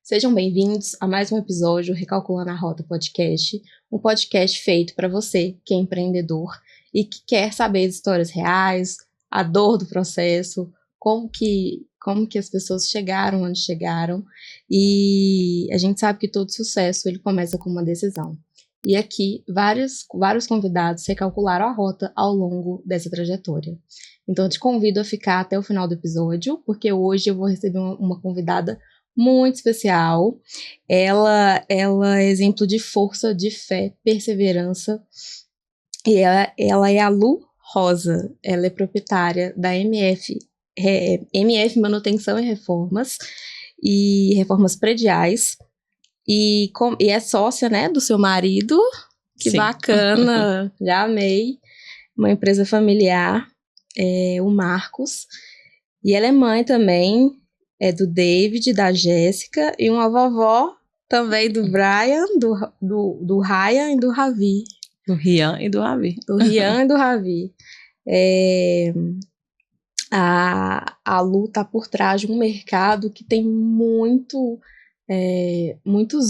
Sejam bem-vindos a mais um episódio Recalculando a Rota Podcast, um podcast feito para você que é empreendedor e que quer saber as histórias reais, a dor do processo, como que as pessoas chegaram onde chegaram. E a gente sabe que todo sucesso ele começa com uma decisão. E aqui vários convidados recalcularam a rota ao longo dessa trajetória. Então eu te convido a ficar até o final do episódio, porque hoje eu vou receber uma convidada muito especial. Ela é exemplo de força, de fé, perseverança. E ela é a Lu Rosa. Ela é proprietária da MF Manutenção e Reformas Prediais. E é sócia, né, do seu marido. Que Sim. Bacana, já amei. Uma empresa familiar, o Marcos. E ela é mãe também, do David, da Jéssica, e uma vovó também do Brian, do Ryan e do Ravi. Do Rian e do Ravi. Do Rian e do Ravi. A Lu tá por trás de um mercado que tem muitos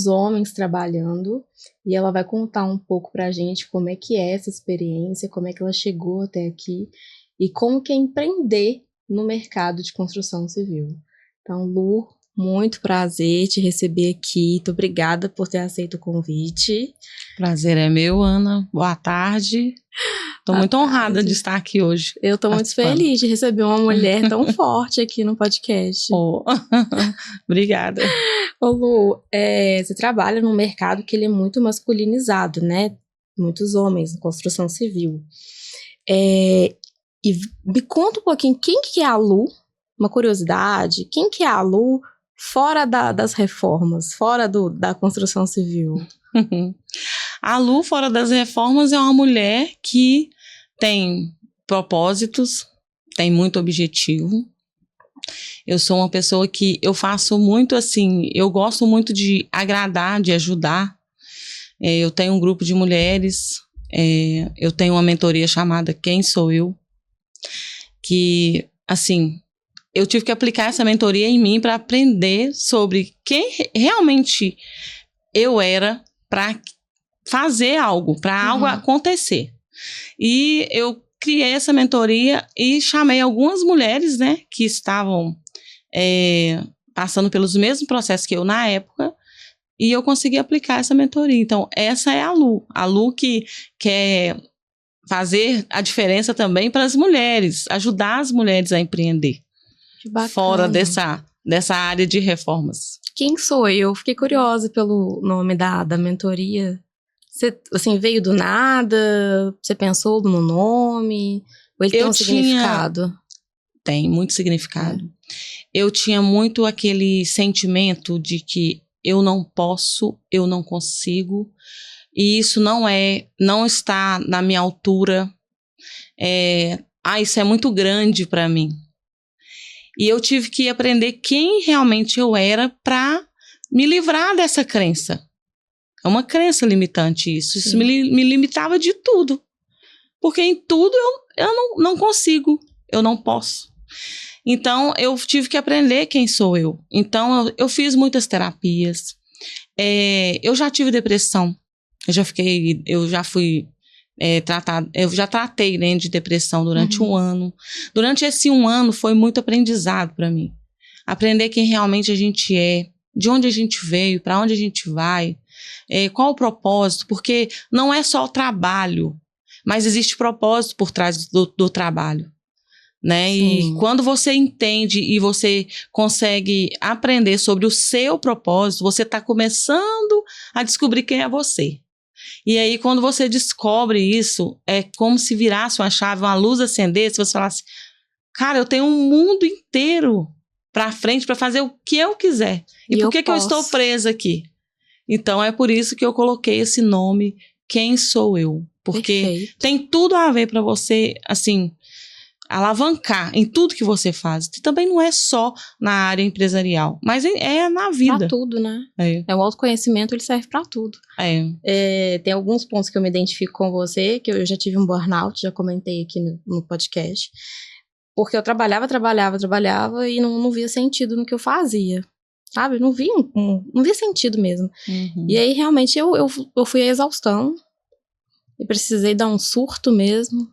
homens trabalhando, e ela vai contar um pouco pra gente como é que é essa experiência, como é que ela chegou até aqui e como que é empreender no mercado de construção civil. Então, Lu, muito prazer te receber aqui. Muito obrigada por ter aceito o convite. Prazer é meu, Ana. Boa tarde. Estou muito honrada de estar aqui hoje. Eu estou muito feliz de receber uma mulher tão forte aqui no podcast. Oh. Obrigada. Ô Lu, você trabalha num mercado que ele é muito masculinizado, né? Muitos homens na construção civil. E me conta um pouquinho, quem que é a Lu? Uma curiosidade, quem que é a Lu fora das reformas, fora da construção civil? A Lu, fora das reformas, é uma mulher que tem propósitos, tem muito objetivo. Eu sou uma pessoa que eu faço muito assim, eu gosto muito de agradar, de ajudar. Eu tenho um grupo de mulheres, eu tenho uma mentoria chamada Quem Sou Eu? Que, assim, eu tive que aplicar essa mentoria em mim para aprender sobre quem realmente eu era para fazer algo, para algo acontecer. E eu criei essa mentoria e chamei algumas mulheres, né, que estavam passando pelos mesmos processos que eu na época, e eu consegui aplicar essa mentoria. Então, essa é a Lu que quer fazer a diferença também para as mulheres, ajudar as mulheres a empreender. Que bacana. Fora dessa área de reformas. Quem sou eu? Fiquei curiosa pelo nome da mentoria. Você, assim, veio do nada? Você pensou no nome? Ou ele tem um significado? Tem muito significado. Eu tinha muito aquele sentimento de que eu não posso, eu não consigo, e isso não está na minha altura. Isso é muito grande para mim. E eu tive que aprender quem realmente eu era para me livrar dessa crença. É uma crença limitante isso. Isso me limitava de tudo. Porque em tudo eu não consigo, eu não posso. Então, eu tive que aprender quem sou eu. Então, eu fiz muitas terapias. Eu já tive depressão. Eu já tratei, né, de depressão durante um ano. Durante esse um ano foi muito aprendizado para mim. Aprender quem realmente a gente é, de onde a gente veio, para onde a gente vai, qual o propósito, porque não é só o trabalho, mas existe propósito por trás do trabalho, né? Sim. E quando você entende e você consegue aprender sobre o seu propósito, você está começando a descobrir quem é você. E aí, quando você descobre isso, é como se virasse uma chave, uma luz acendesse, você falasse, cara, eu tenho um mundo inteiro pra frente para fazer o que eu quiser. E por que eu estou presa aqui? Então, é por isso que eu coloquei esse nome, Quem Sou Eu? Porque tem tudo a ver para você, assim, alavancar em tudo que você faz. E também não é só na área empresarial, mas é na vida. Pra tudo, né? O autoconhecimento, ele serve pra tudo. Tem alguns pontos que eu me identifico com você, que eu já tive um burnout, já comentei aqui no podcast, porque eu trabalhava e não via sentido no que eu fazia. sabe? Não vi sentido mesmo. Uhum. E aí, realmente, eu fui à exaustão. E precisei dar um surto mesmo.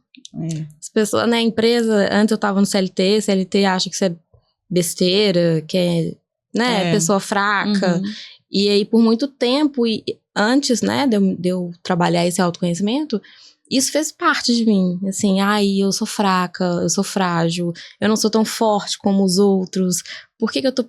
As pessoas, né, empresa, antes eu tava no CLT acha que isso é besteira, que é, né, pessoa fraca. Uhum. E aí, por muito tempo, e antes, né, de eu trabalhar esse autoconhecimento, isso fez parte de mim. Assim, eu sou fraca, eu sou frágil, eu não sou tão forte como os outros. Por que eu tô,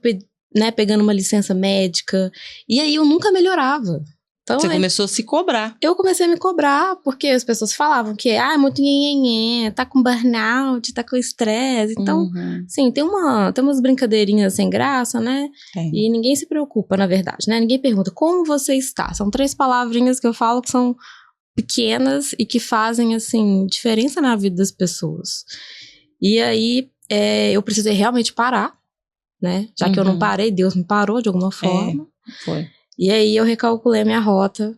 né, pegando uma licença médica? E aí, eu nunca melhorava. Então, você começou a se cobrar. Eu comecei a me cobrar, porque as pessoas falavam que, é muito nhenhenhê, tá com burnout, tá com estresse. Então, sim, tem umas brincadeirinhas sem graça, né? E ninguém se preocupa, na verdade, né? Ninguém pergunta, como você está? São 3 palavrinhas que eu falo que são pequenas e que fazem, assim, diferença na vida das pessoas. E aí, eu precisei realmente parar, né? Já que eu não parei, Deus me parou de alguma forma. Foi. E aí eu recalculei a minha rota.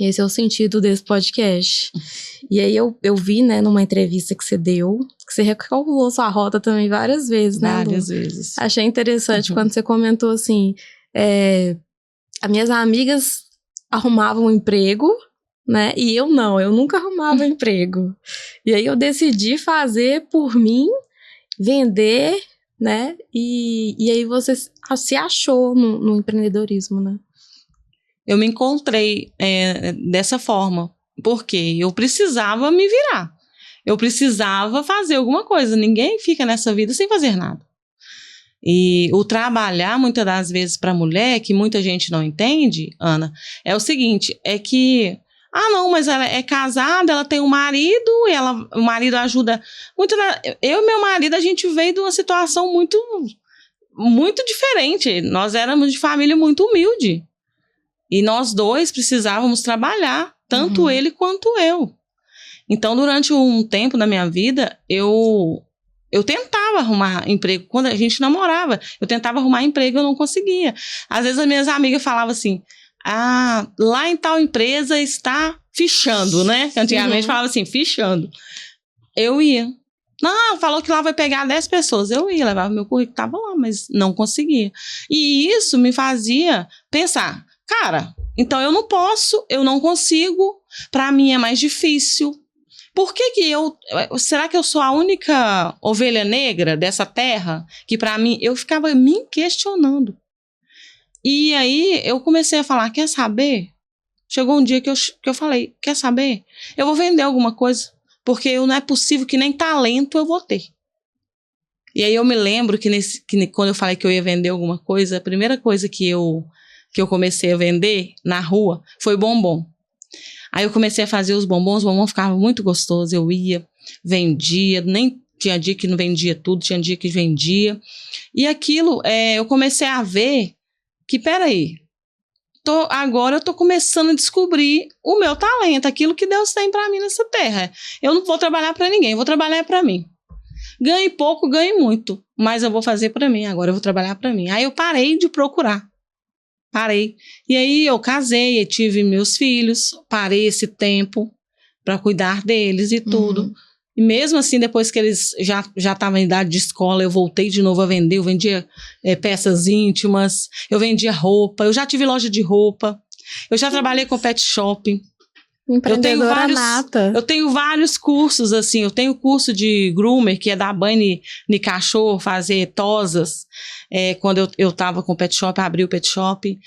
Esse é o sentido desse podcast. E aí eu vi, né, numa entrevista que você deu, que você recalculou sua rota também várias vezes, né, Lu? Várias vezes. Achei interessante quando você comentou assim, as minhas amigas arrumavam um emprego, né, e eu nunca arrumava emprego. E aí eu decidi fazer por mim, vender, né, e aí você se achou no empreendedorismo, né? Eu me encontrei dessa forma, porque eu precisava me virar. Eu precisava fazer alguma coisa. Ninguém fica nessa vida sem fazer nada. E o trabalhar, muitas das vezes, para a mulher, que muita gente não entende, Ana, é o seguinte, é que... não, mas ela é casada, ela tem um marido, e o marido ajuda... Eu e meu marido, a gente veio de uma situação muito, muito diferente. Nós éramos de família muito humilde. E nós dois precisávamos trabalhar, tanto ele quanto eu. Então, durante um tempo da minha vida, eu tentava arrumar emprego. Quando a gente namorava, eu tentava arrumar emprego e eu não conseguia. Às vezes, as minhas amigas falavam assim, lá em tal empresa está fichando, né? Antigamente falava assim, fichando. Eu ia. Não, falou que lá vai pegar 10 pessoas. Eu ia, levava meu currículo, estava lá, mas não conseguia. E isso me fazia pensar... Cara, então eu não posso, eu não consigo, para mim é mais difícil. Por que será que eu sou a única ovelha negra dessa terra? Que para mim, eu ficava me questionando. E aí eu comecei a falar, quer saber? Chegou um dia que eu falei, quer saber? Eu vou vender alguma coisa, porque não é possível que nem talento eu vou ter. E aí eu me lembro que quando eu falei que eu ia vender alguma coisa, a primeira coisa que eu comecei a vender na rua foi bombom. Aí eu comecei a fazer os bombons ficavam muito gostosos, eu ia, vendia, nem tinha dia que não vendia tudo, tinha dia que vendia. E aquilo, eu comecei a ver que, peraí, agora eu tô começando a descobrir o meu talento, aquilo que Deus tem para mim nessa terra. Eu não vou trabalhar para ninguém, eu vou trabalhar para mim. Ganhe pouco, ganhe muito, mas eu vou fazer para mim, agora eu vou trabalhar para mim. Aí eu parei de procurar. Parei. E aí eu casei, eu tive meus filhos, parei esse tempo para cuidar deles e tudo. E mesmo assim, depois que eles já estavam em idade de escola, eu voltei de novo a vender. Eu vendia peças íntimas, eu vendia roupa, eu já tive loja de roupa, eu já trabalhei com pet shop. Empreendedora nata. Eu tenho vários cursos, assim, eu tenho curso de groomer, que é dar banho de cachorro, fazer tosas, quando eu tava com o pet shop, abri o pet shop.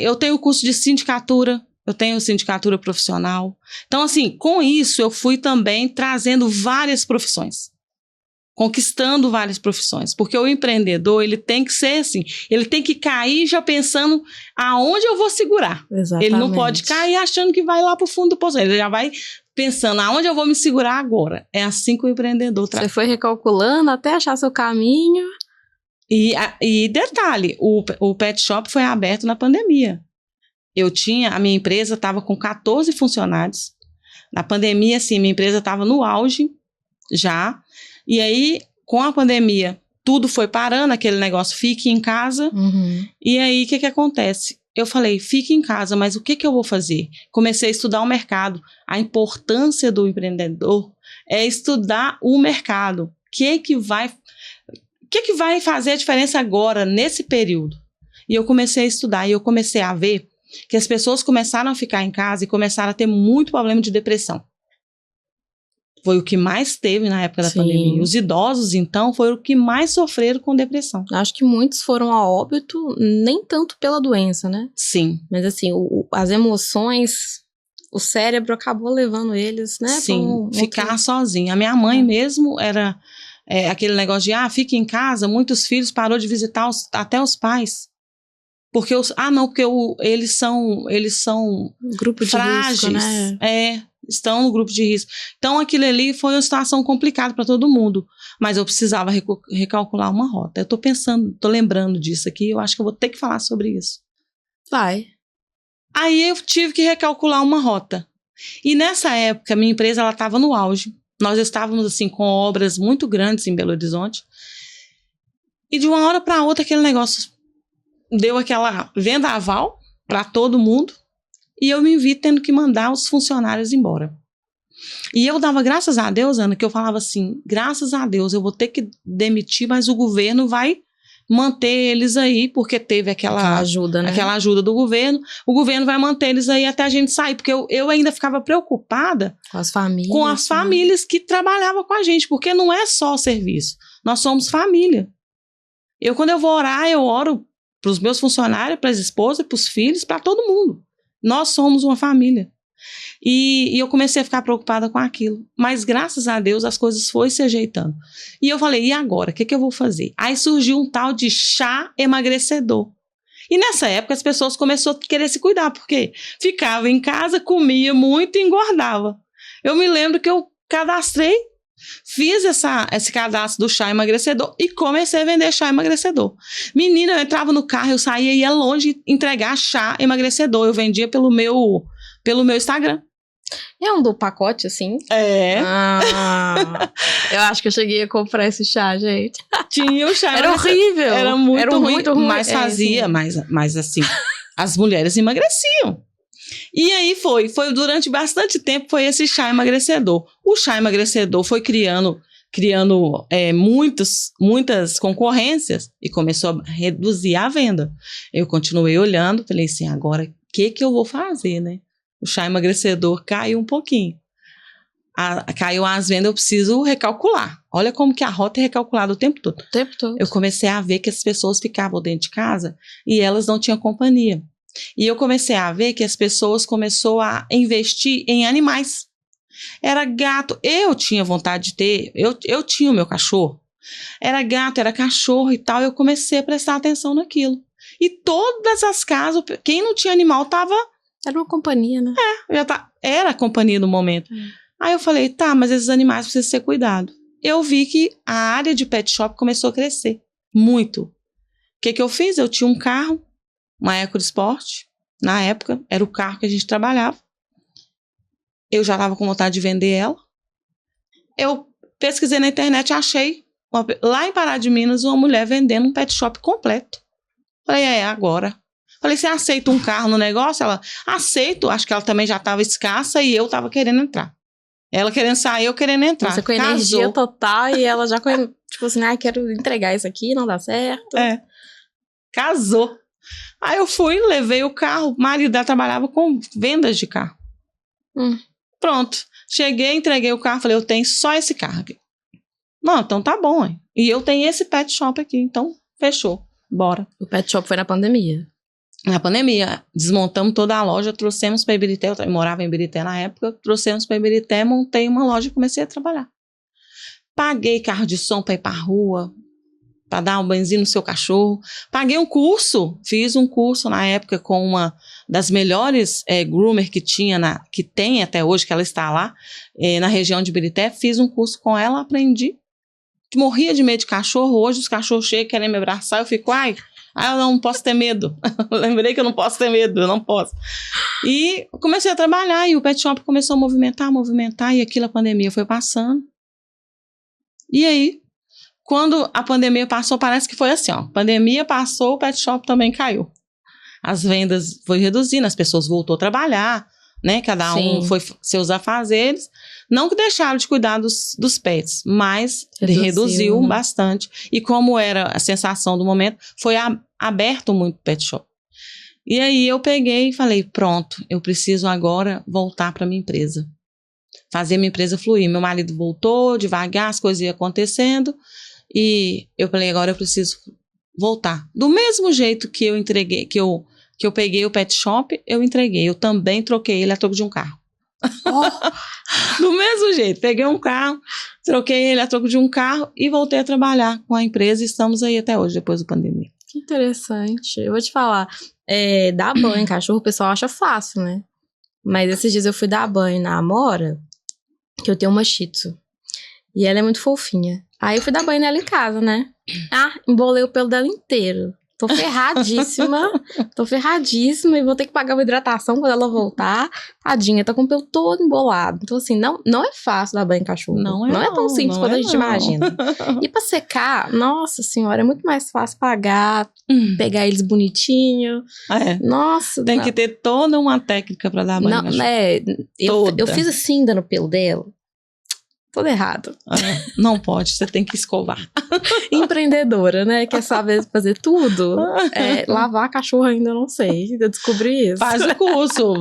Eu tenho curso de sindicatura, eu tenho sindicatura profissional. Então, assim, com isso eu fui também trazendo várias profissões. Conquistando várias profissões, porque o empreendedor, ele tem que ser assim, ele tem que cair já pensando aonde eu vou segurar. Exatamente. Ele não pode cair achando que vai lá pro fundo do poço, ele já vai pensando aonde eu vou me segurar agora. É assim que o empreendedor Você foi recalculando até achar seu caminho. E detalhe, o pet shop foi aberto na pandemia. A minha empresa estava com 14 funcionários. Na pandemia, assim, minha empresa estava no auge já. E aí, com a pandemia, tudo foi parando, aquele negócio, fique em casa. E aí, o que acontece? Eu falei, fique em casa, mas o que eu vou fazer? Comecei a estudar o mercado. A importância do empreendedor é estudar o mercado. que vai fazer a diferença agora, nesse período? E eu comecei a estudar, e eu comecei a ver que as pessoas começaram a ficar em casa e começaram a ter muito problema de depressão. Foi o que mais teve na época da pandemia. Os idosos, então, foram o que mais sofreram com depressão. Acho que muitos foram a óbito, nem tanto pela doença, né? Sim. Mas assim, as emoções, o cérebro acabou levando eles, né? Sim, ficar sozinho. A minha mãe mesmo era aquele negócio de, fica em casa, muitos filhos parou de visitar até os pais. Porque eles são grupo de frágeis, risco, né? Estão no grupo de risco. Então, aquilo ali foi uma situação complicada para todo mundo, mas eu precisava recalcular uma rota. Eu tô lembrando disso aqui, eu acho que eu vou ter que falar sobre isso. Vai. Aí eu tive que recalcular uma rota. E nessa época, minha empresa ela estava no auge. Nós estávamos assim com obras muito grandes em Belo Horizonte. E de uma hora para outra aquele negócio deu aquela vendaval para todo mundo e eu me vi tendo que mandar os funcionários embora. E eu dava graças a Deus, Ana, que eu falava assim, graças a Deus, eu vou ter que demitir, mas o governo vai manter eles aí, porque teve aquela ajuda, né? Aquela ajuda do governo. O governo vai manter eles aí até a gente sair, porque eu ainda ficava preocupada com as famílias. Com as famílias que trabalhavam com a gente, porque não é só o serviço, nós somos família. Quando eu vou orar, eu oro para os meus funcionários, para as esposas, para os filhos, para todo mundo. Nós somos uma família. E eu comecei a ficar preocupada com aquilo. Mas, graças a Deus, as coisas foram se ajeitando. E eu falei, e agora? O que eu vou fazer? Aí surgiu um tal de chá emagrecedor. E nessa época, as pessoas começaram a querer se cuidar, porque ficava em casa, comia muito e engordava. Eu me lembro que eu cadastrei, fiz esse cadastro do chá emagrecedor e comecei a vender chá emagrecedor. Menina, eu entrava no carro, eu saía e ia longe entregar chá emagrecedor. Eu vendia pelo meu Instagram. É um do pacote, assim? É. Eu acho que eu cheguei a comprar esse chá, gente. Tinha o chá. Era horrível. Era muito ruim. Mas fazia, mas assim, as mulheres emagreciam. E aí foi durante bastante tempo, foi esse chá emagrecedor. O chá emagrecedor foi criando muitas concorrências e começou a reduzir a venda. Eu continuei olhando, falei assim, agora o que eu vou fazer, né? O chá emagrecedor caiu um pouquinho. Caiu as vendas, eu preciso recalcular. Olha como que a rota é recalculada o tempo todo. O tempo todo. Eu comecei a ver que as pessoas ficavam dentro de casa e elas não tinham companhia. E eu comecei a ver que as pessoas começaram a investir em animais. Era gato. Eu tinha vontade de ter. Eu tinha o meu cachorro. Era gato, era cachorro e tal. Eu comecei a prestar atenção naquilo. E todas as casas, quem não tinha animal tava... Era uma companhia, né? Era a companhia no momento. Aí eu falei, tá, mas esses animais precisam ser cuidados. Eu vi que a área de pet shop começou a crescer. Muito. O que eu fiz? Eu tinha um carro, uma EcoSport, na época, era o carro que a gente trabalhava. Eu já estava com vontade de vender ela. Eu pesquisei na internet, achei, lá em Pará de Minas, uma mulher vendendo um pet shop completo. Falei, agora. Falei, você aceita um carro no negócio? Ela, aceito. Acho que ela também já estava escassa e eu estava querendo entrar. Ela querendo sair, eu querendo entrar. Você com energia total e ela já com, tipo assim, quero entregar isso aqui, não dá certo. Casou. Aí eu fui, levei o carro, o marido dela trabalhava com vendas de carro. Pronto. Cheguei, entreguei o carro, falei, eu tenho só esse carro aqui. Não, então tá bom, hein? E eu tenho esse pet shop aqui, então fechou. Bora. O pet shop foi na pandemia? Na pandemia, desmontamos toda a loja, trouxemos para Ibirité, eu morava em Ibirité na época, trouxemos para Ibirité, montei uma loja e comecei a trabalhar. Paguei carro de som para ir para a rua, para dar um banhozinho no seu cachorro. Paguei um curso, fiz um curso na época com uma das melhores groomer que tem até hoje, que ela está lá, na região de Ibirité. Fiz um curso com ela, aprendi. Morria de medo de cachorro, hoje os cachorros chegam, querem me abraçar, eu fico, eu não posso ter medo. Lembrei que eu não posso ter medo, eu não posso. E comecei a trabalhar e o pet shop começou a movimentar, e aquilo, a pandemia foi passando. E aí, quando a pandemia passou, parece que foi assim, ó. Pandemia passou, o pet shop também caiu. As vendas foi reduzindo, as pessoas voltou a trabalhar, né? Cada um foi seus afazeres. Não que deixaram de cuidar dos pets, mas reduziu bastante. E como era a sensação do momento, foi aberto muito pet shop. E aí eu peguei e falei, pronto, eu preciso agora voltar para minha empresa. Fazer minha empresa fluir. Meu marido voltou devagar, as coisas iam acontecendo. E eu falei, agora eu preciso voltar. Do mesmo jeito que eu entreguei, que eu peguei o pet shop, eu entreguei. Eu também troquei ele a troco de um carro. Oh. Do mesmo jeito, peguei um carro, troquei ele a troco de um carro e voltei a trabalhar com a empresa e estamos aí até hoje, depois da pandemia. Que interessante. Eu vou te falar, dar banho em cachorro, o pessoal acha fácil, né? Mas esses dias eu fui dar banho na Amora, que eu tenho uma Shih Tzu, e ela é muito fofinha. Aí eu fui dar banho nela em casa, né? Embolei o pelo dela inteiro. Tô ferradíssima e vou ter que pagar uma hidratação quando ela voltar. Tadinha, tá com o pelo todo embolado. Então, assim, não é fácil dar banho em cachorro. Não é tão simples quanto a gente imagina. E pra secar, nossa senhora, é muito mais fácil pagar, pegar eles bonitinho. Nossa. Tem que ter toda uma técnica pra dar banho em cachorro. Eu fiz assim, dando pelo dela. Tudo errado. Não pode, você tem que escovar. Empreendedora, né? Quer saber fazer tudo? Lavar cachorro ainda não sei. Eu descobri isso. Faz o curso,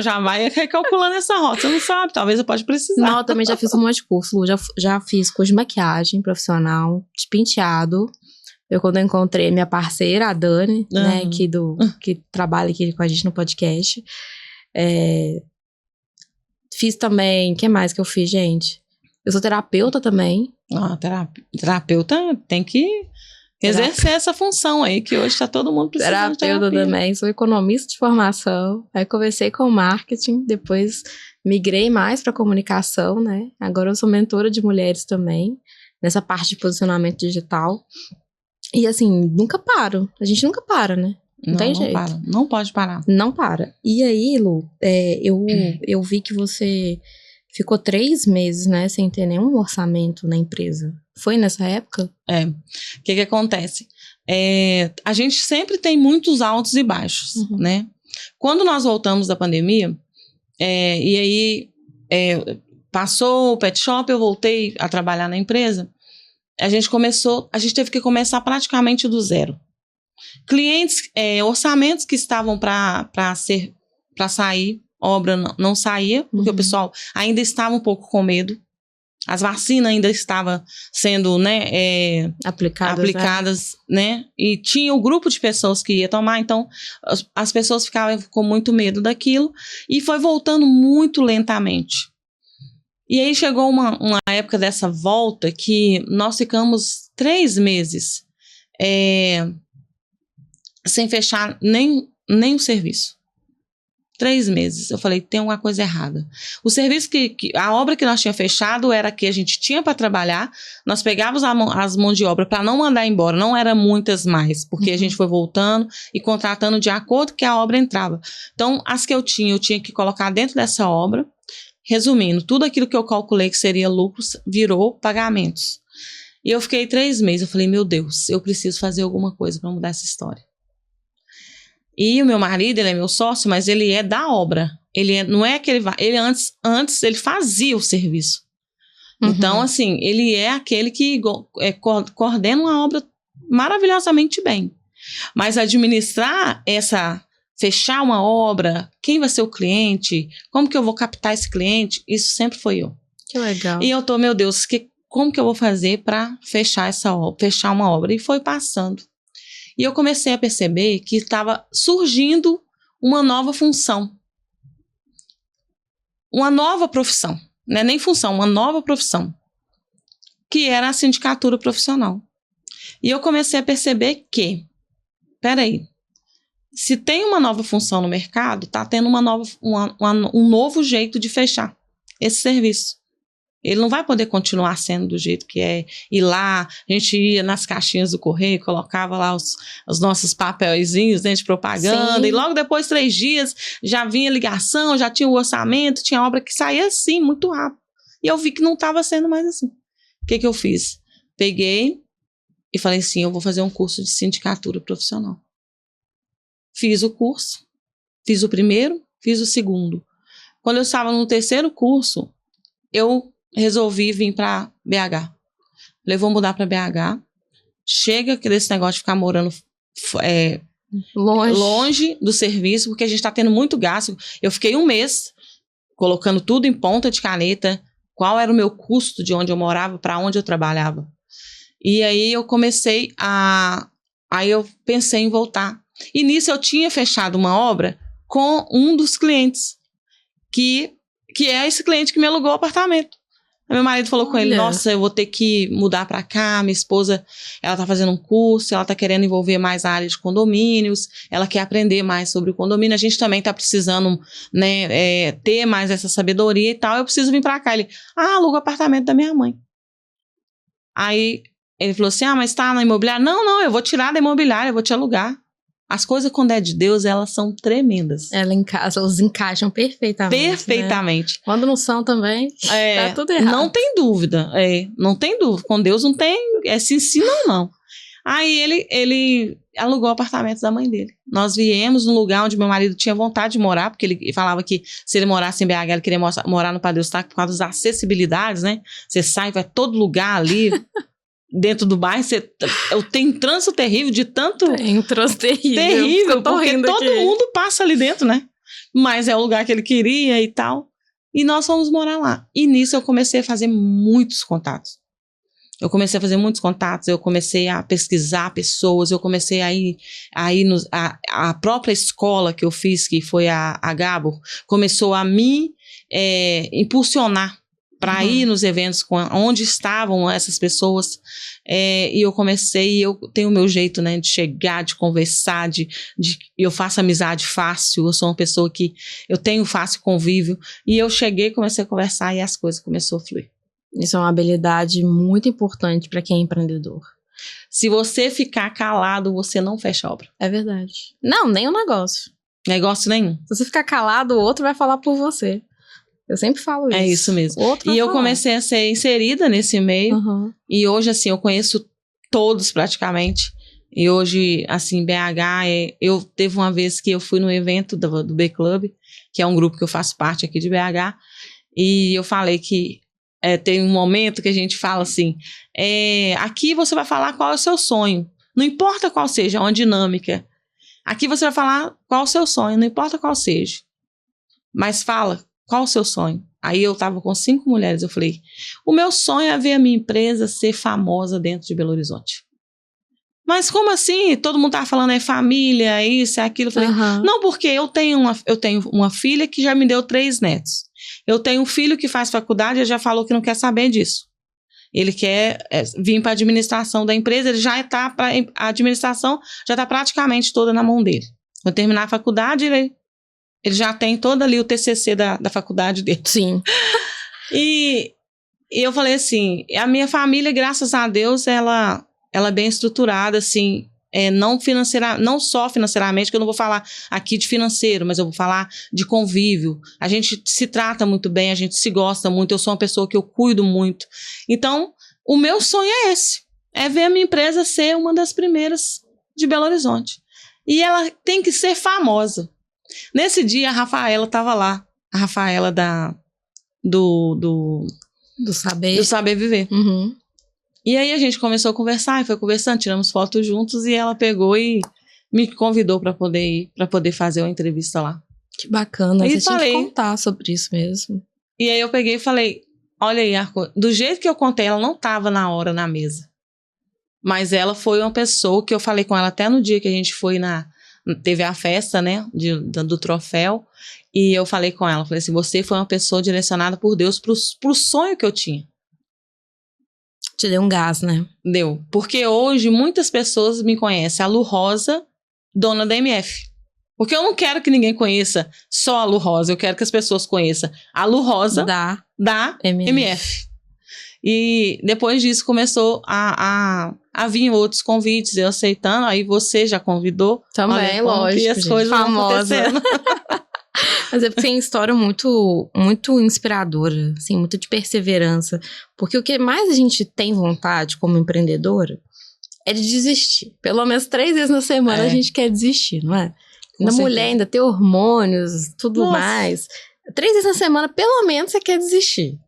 já vai recalculando essa rota. Você não sabe, talvez você pode precisar. Não, eu também já fiz um monte de curso. Já fiz curso de maquiagem profissional, de penteado. Quando eu encontrei minha parceira, a Dani, né? Que trabalha aqui com a gente no podcast. Fiz também... O que mais que eu fiz, gente? Eu sou terapeuta também. Terapeuta tem que exercer essa função aí, que hoje tá todo mundo precisando de terapia. Terapeuta também, sou economista de formação. Aí comecei com marketing, depois migrei mais para comunicação, né? Agora eu sou mentora de mulheres também, nessa parte de posicionamento digital. E assim, nunca paro. A gente nunca para, né? Não tem jeito. Não pode parar. Não para. E aí, Lu, eu vi que você... Ficou 3 meses, né, sem ter nenhum orçamento na empresa. Foi nessa época? O que acontece? A gente sempre tem muitos altos e baixos, né? Quando nós voltamos da pandemia, e aí passou o pet shop, eu voltei a trabalhar na empresa, a gente teve que começar praticamente do zero. Clientes, orçamentos que estavam para sair, obra não saía, porque o pessoal ainda estava um pouco com medo. As vacinas ainda estavam sendo, né, aplicadas, né? E tinha o grupo de pessoas que ia tomar, então as pessoas ficavam com muito medo daquilo e foi voltando muito lentamente. E aí chegou uma época dessa volta que nós ficamos 3 meses sem fechar nem o serviço. 3 meses. Eu falei, tem alguma coisa errada. O serviço a obra que nós tínhamos fechado era que a gente tinha para trabalhar, nós pegávamos as mãos de obra para não mandar embora, não eram muitas mais, porque a gente foi voltando e contratando de acordo que a obra entrava. Então, as que eu tinha que colocar dentro dessa obra. Resumindo, tudo aquilo que eu calculei que seria lucros virou pagamentos. E eu fiquei 3 meses, eu falei, meu Deus, eu preciso fazer alguma coisa para mudar essa história. E o meu marido, ele é meu sócio, mas ele é da obra. Não é que ele antes ele fazia o serviço. Então, assim, ele é aquele que coordena uma obra maravilhosamente bem. Mas administrar fechar uma obra, quem vai ser o cliente, como que eu vou captar esse cliente, isso sempre foi eu. Que legal. E eu meu Deus, como que eu vou fazer para fechar uma obra? E foi passando. E eu comecei a perceber que estava surgindo uma nova função. Uma nova profissão. Não é nem função, uma nova profissão. Que era a sindicatura profissional. E eu comecei a perceber que, peraí, se tem uma nova função no mercado, está tendo um novo jeito de fechar esse serviço. Ele não vai poder continuar sendo do jeito que é. Ir lá, a gente ia nas caixinhas do correio, colocava lá os nossos papelzinhos, né, de propaganda. Sim. E logo depois, 3 dias, já vinha ligação, já tinha o orçamento, tinha obra que saía assim, muito rápido. E eu vi que não estava sendo mais assim. O que eu fiz? Peguei e falei assim, eu vou fazer um curso de sindicatura profissional. Fiz o curso, fiz o primeiro, fiz o segundo. Quando eu estava no 3º curso, eu resolvi vir para BH. Falei, vou mudar para BH. Chega desse negócio de ficar morando longe do serviço, porque a gente está tendo muito gasto. Eu fiquei 1 mês colocando tudo em ponta de caneta, qual era o meu custo de onde eu morava para onde eu trabalhava. E aí eu comecei Aí eu pensei em voltar. E nisso eu tinha fechado uma obra com um dos clientes, que é esse cliente que me alugou o apartamento. Aí meu marido falou com ele, nossa, eu vou ter que mudar pra cá, minha esposa, ela tá fazendo um curso, ela tá querendo envolver mais a área de condomínios, ela quer aprender mais sobre o condomínio, a gente também tá precisando, né, ter mais essa sabedoria e tal, eu preciso vir pra cá. Ele, aluga o apartamento da minha mãe. Aí ele falou assim, mas tá na imobiliária? Não, eu vou tirar da imobiliária, eu vou te alugar. As coisas, quando é de Deus, elas são tremendas. Elas encaixam perfeitamente. Perfeitamente. Né? Quando não são também, tá tudo errado. Não tem dúvida. Não tem dúvida. Com Deus não tem. Sim, não. Aí ele alugou o apartamento da mãe dele. Nós viemos num lugar onde meu marido tinha vontade de morar, porque ele falava que se ele morasse em BH, ele queria morar no Padre Eustáquio por causa das acessibilidades, né? Você sai, vai todo lugar ali. Dentro do bairro, tem trânsito terrível de tanto... Tem trânsito terrível. Terrível, porque todo mundo passa ali dentro, né? Mas é o lugar que ele queria e tal. E nós fomos morar lá. E nisso eu comecei a fazer muitos contatos. Eu comecei a pesquisar pessoas, eu comecei a ir a própria escola que eu fiz, que foi a Gabor, começou a me impulsionar para ir nos eventos onde estavam essas pessoas, e eu tenho o meu jeito, né, de chegar, de conversar, eu faço amizade fácil, eu sou uma pessoa que eu tenho fácil convívio, e eu cheguei, comecei a conversar e as coisas começaram a fluir. Isso é uma habilidade muito importante para quem é empreendedor. Se você ficar calado, você não fecha a obra. É verdade. Não, nem um negócio. Negócio nenhum. Se você ficar calado, o outro vai falar por você. Eu sempre falo isso. É isso mesmo. E eu comecei a ser inserida nesse meio. E hoje, assim, eu conheço todos praticamente. E hoje, assim, BH, eu teve uma vez que eu fui no evento do B-Club, que é um grupo que eu faço parte aqui de BH. E eu falei que tem um momento que a gente fala assim, aqui você vai falar qual é o seu sonho. Não importa qual seja, é uma dinâmica. Aqui você vai falar qual é o seu sonho, não importa qual seja. Mas fala. Qual o seu sonho? Aí eu tava com 5 mulheres, eu falei, o meu sonho é ver a minha empresa ser famosa dentro de Belo Horizonte. Mas como assim? Todo mundo tava falando família, isso, aquilo. Eu falei, não, porque eu tenho uma filha que já me deu 3 netos. Eu tenho um filho que faz faculdade e já falou que não quer saber disso. Ele quer vir para a administração da empresa, a administração já está praticamente toda na mão dele. Quando terminar a faculdade, ele já tem todo ali o TCC da faculdade dele. Sim. E eu falei assim, a minha família, graças a Deus, ela é bem estruturada, assim, não só financeiramente, que eu não vou falar aqui de financeiro, mas eu vou falar de convívio. A gente se trata muito bem, a gente se gosta muito, eu sou uma pessoa que eu cuido muito. Então, o meu sonho é esse, é ver a minha empresa ser uma das primeiras de Belo Horizonte. E ela tem que ser famosa. Nesse dia, a Rafaela estava lá. A Rafaela do Saber Viver. E aí a gente começou a conversar, e foi conversando, tiramos fotos juntos, e ela pegou e me convidou para poder ir, para poder fazer uma entrevista lá. Que bacana, você tinha que contar sobre isso mesmo. E aí eu peguei e falei, olha aí, Arco, do jeito que eu contei, ela não estava na hora na mesa. Mas ela foi uma pessoa que eu falei com ela até no dia que a gente foi teve a festa, né, do troféu, e eu falei com ela, falei assim, você foi uma pessoa direcionada por Deus pro sonho que eu tinha. Te deu um gás, né? Deu, porque hoje muitas pessoas me conhecem, a Lu Rosa, dona da MF. Porque eu não quero que ninguém conheça só a Lu Rosa, eu quero que as pessoas conheçam a Lu Rosa da MF. E depois disso começou a vir outros convites, eu aceitando, aí você já convidou. Também, lógico, e as gente, coisas famosa. Mas é porque tem história muito, muito inspiradora, assim, muito de perseverança. Porque o que mais a gente tem vontade como empreendedora é de desistir. Pelo menos 3 vezes na semana a gente quer desistir, não é? Na mulher ainda ter hormônios, tudo mais. 3 vezes na semana, pelo menos, você quer desistir.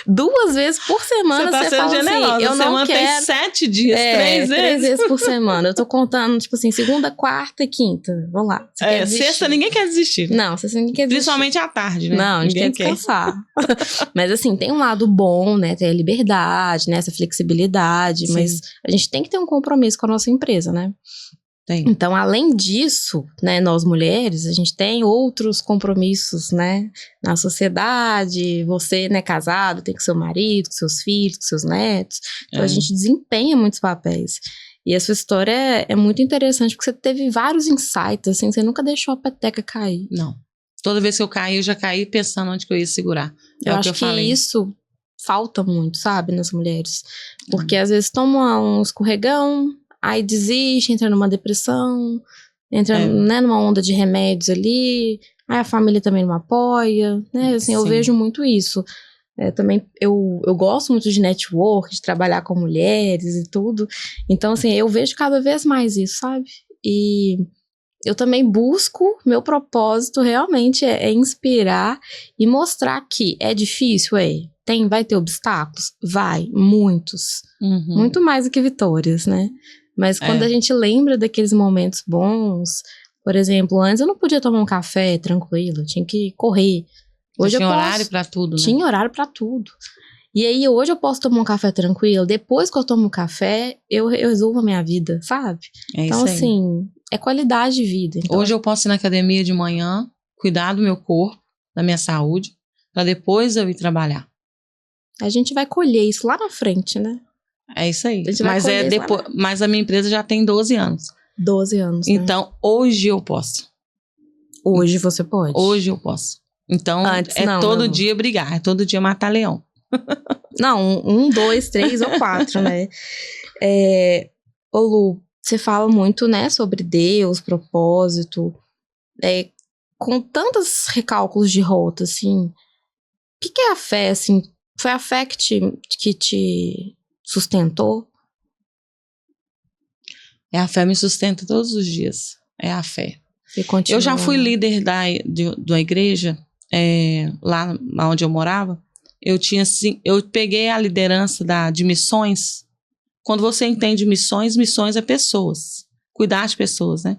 2 vezes por semana você sendo fala generosa. assim, eu não quero... Tem 7 dias, 3 vezes. 3 vezes por semana. Eu tô contando, tipo assim, segunda, quarta e quinta. Vamos lá. Sexta ninguém quer desistir. Não, sexta ninguém quer desistir. Principalmente à tarde, né? Não, a gente quer descansar. Mas assim, tem um lado bom, né? Tem a liberdade, né? Essa flexibilidade. Sim. Mas a gente tem que ter um compromisso com a nossa empresa, né? Tem. Então, além disso, né, nós mulheres, a gente tem outros compromissos, né, na sociedade. Você, né, casado, tem com seu marido, com seus filhos, com seus netos. Então, a gente desempenha muitos papéis. E a sua história é muito interessante, porque você teve vários insights, assim, você nunca deixou a peteca cair. Não. Toda vez que eu caí, eu já caí pensando onde que eu ia segurar. Eu acho que isso falta muito, sabe, nas mulheres. Porque às vezes toma um escorregão, aí desiste, entra numa depressão, entra, né, numa onda de remédios ali, aí a família também não apoia, né, assim, eu vejo muito isso. Também, eu gosto muito de network, de trabalhar com mulheres e tudo, então, assim, eu vejo cada vez mais isso, sabe? E eu também busco, meu propósito realmente é inspirar e mostrar que é difícil, vai ter obstáculos? Vai, muitos. Muito mais do que vitórias, né? Mas quando a gente lembra daqueles momentos bons, por exemplo, antes eu não podia tomar um café tranquilo, tinha que correr. Hoje tinha horário pra tudo, né? Tinha horário pra tudo. E aí hoje eu posso tomar um café tranquilo, depois que eu tomo um café, eu resolvo a minha vida, sabe? Então, assim, é qualidade de vida. Então, hoje eu posso ir na academia de manhã, cuidar do meu corpo, da minha saúde, pra depois eu ir trabalhar. A gente vai colher isso lá na frente, né? É isso aí. Mas a minha empresa já tem 12 anos. 12 anos, né? Então, hoje eu posso. Hoje você pode. Hoje eu posso. Então, todo dia brigar, é todo dia matar leão. Não, 1, 2, 3 ou 4, né? Ô Lu, você fala muito, né, sobre Deus, propósito. Com tantos recálculos de rota, assim, o que é a fé, assim? Foi a fé que te sustentou? A fé me sustenta todos os dias. É a fé. Eu já fui líder da igreja, lá onde eu morava. Eu peguei a liderança de missões. Quando você entende missões é pessoas. Cuidar de pessoas, né?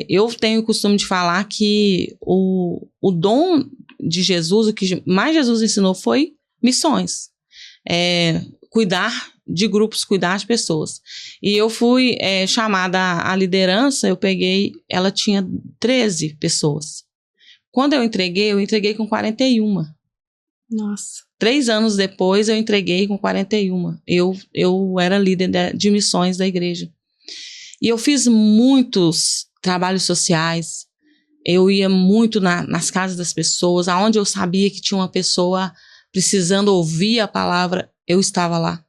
Eu tenho o costume de falar que o dom de Jesus, o que mais Jesus ensinou foi missões. Cuidar de grupos, cuidar de pessoas. E eu fui chamada à liderança, ela tinha 13 pessoas. Quando eu entreguei com 41. Nossa. 3 anos depois eu entreguei com 41. Eu era líder de missões da igreja. E eu fiz muitos trabalhos sociais. Eu ia muito nas casas das pessoas, aonde eu sabia que tinha uma pessoa precisando ouvir a palavra, eu estava lá.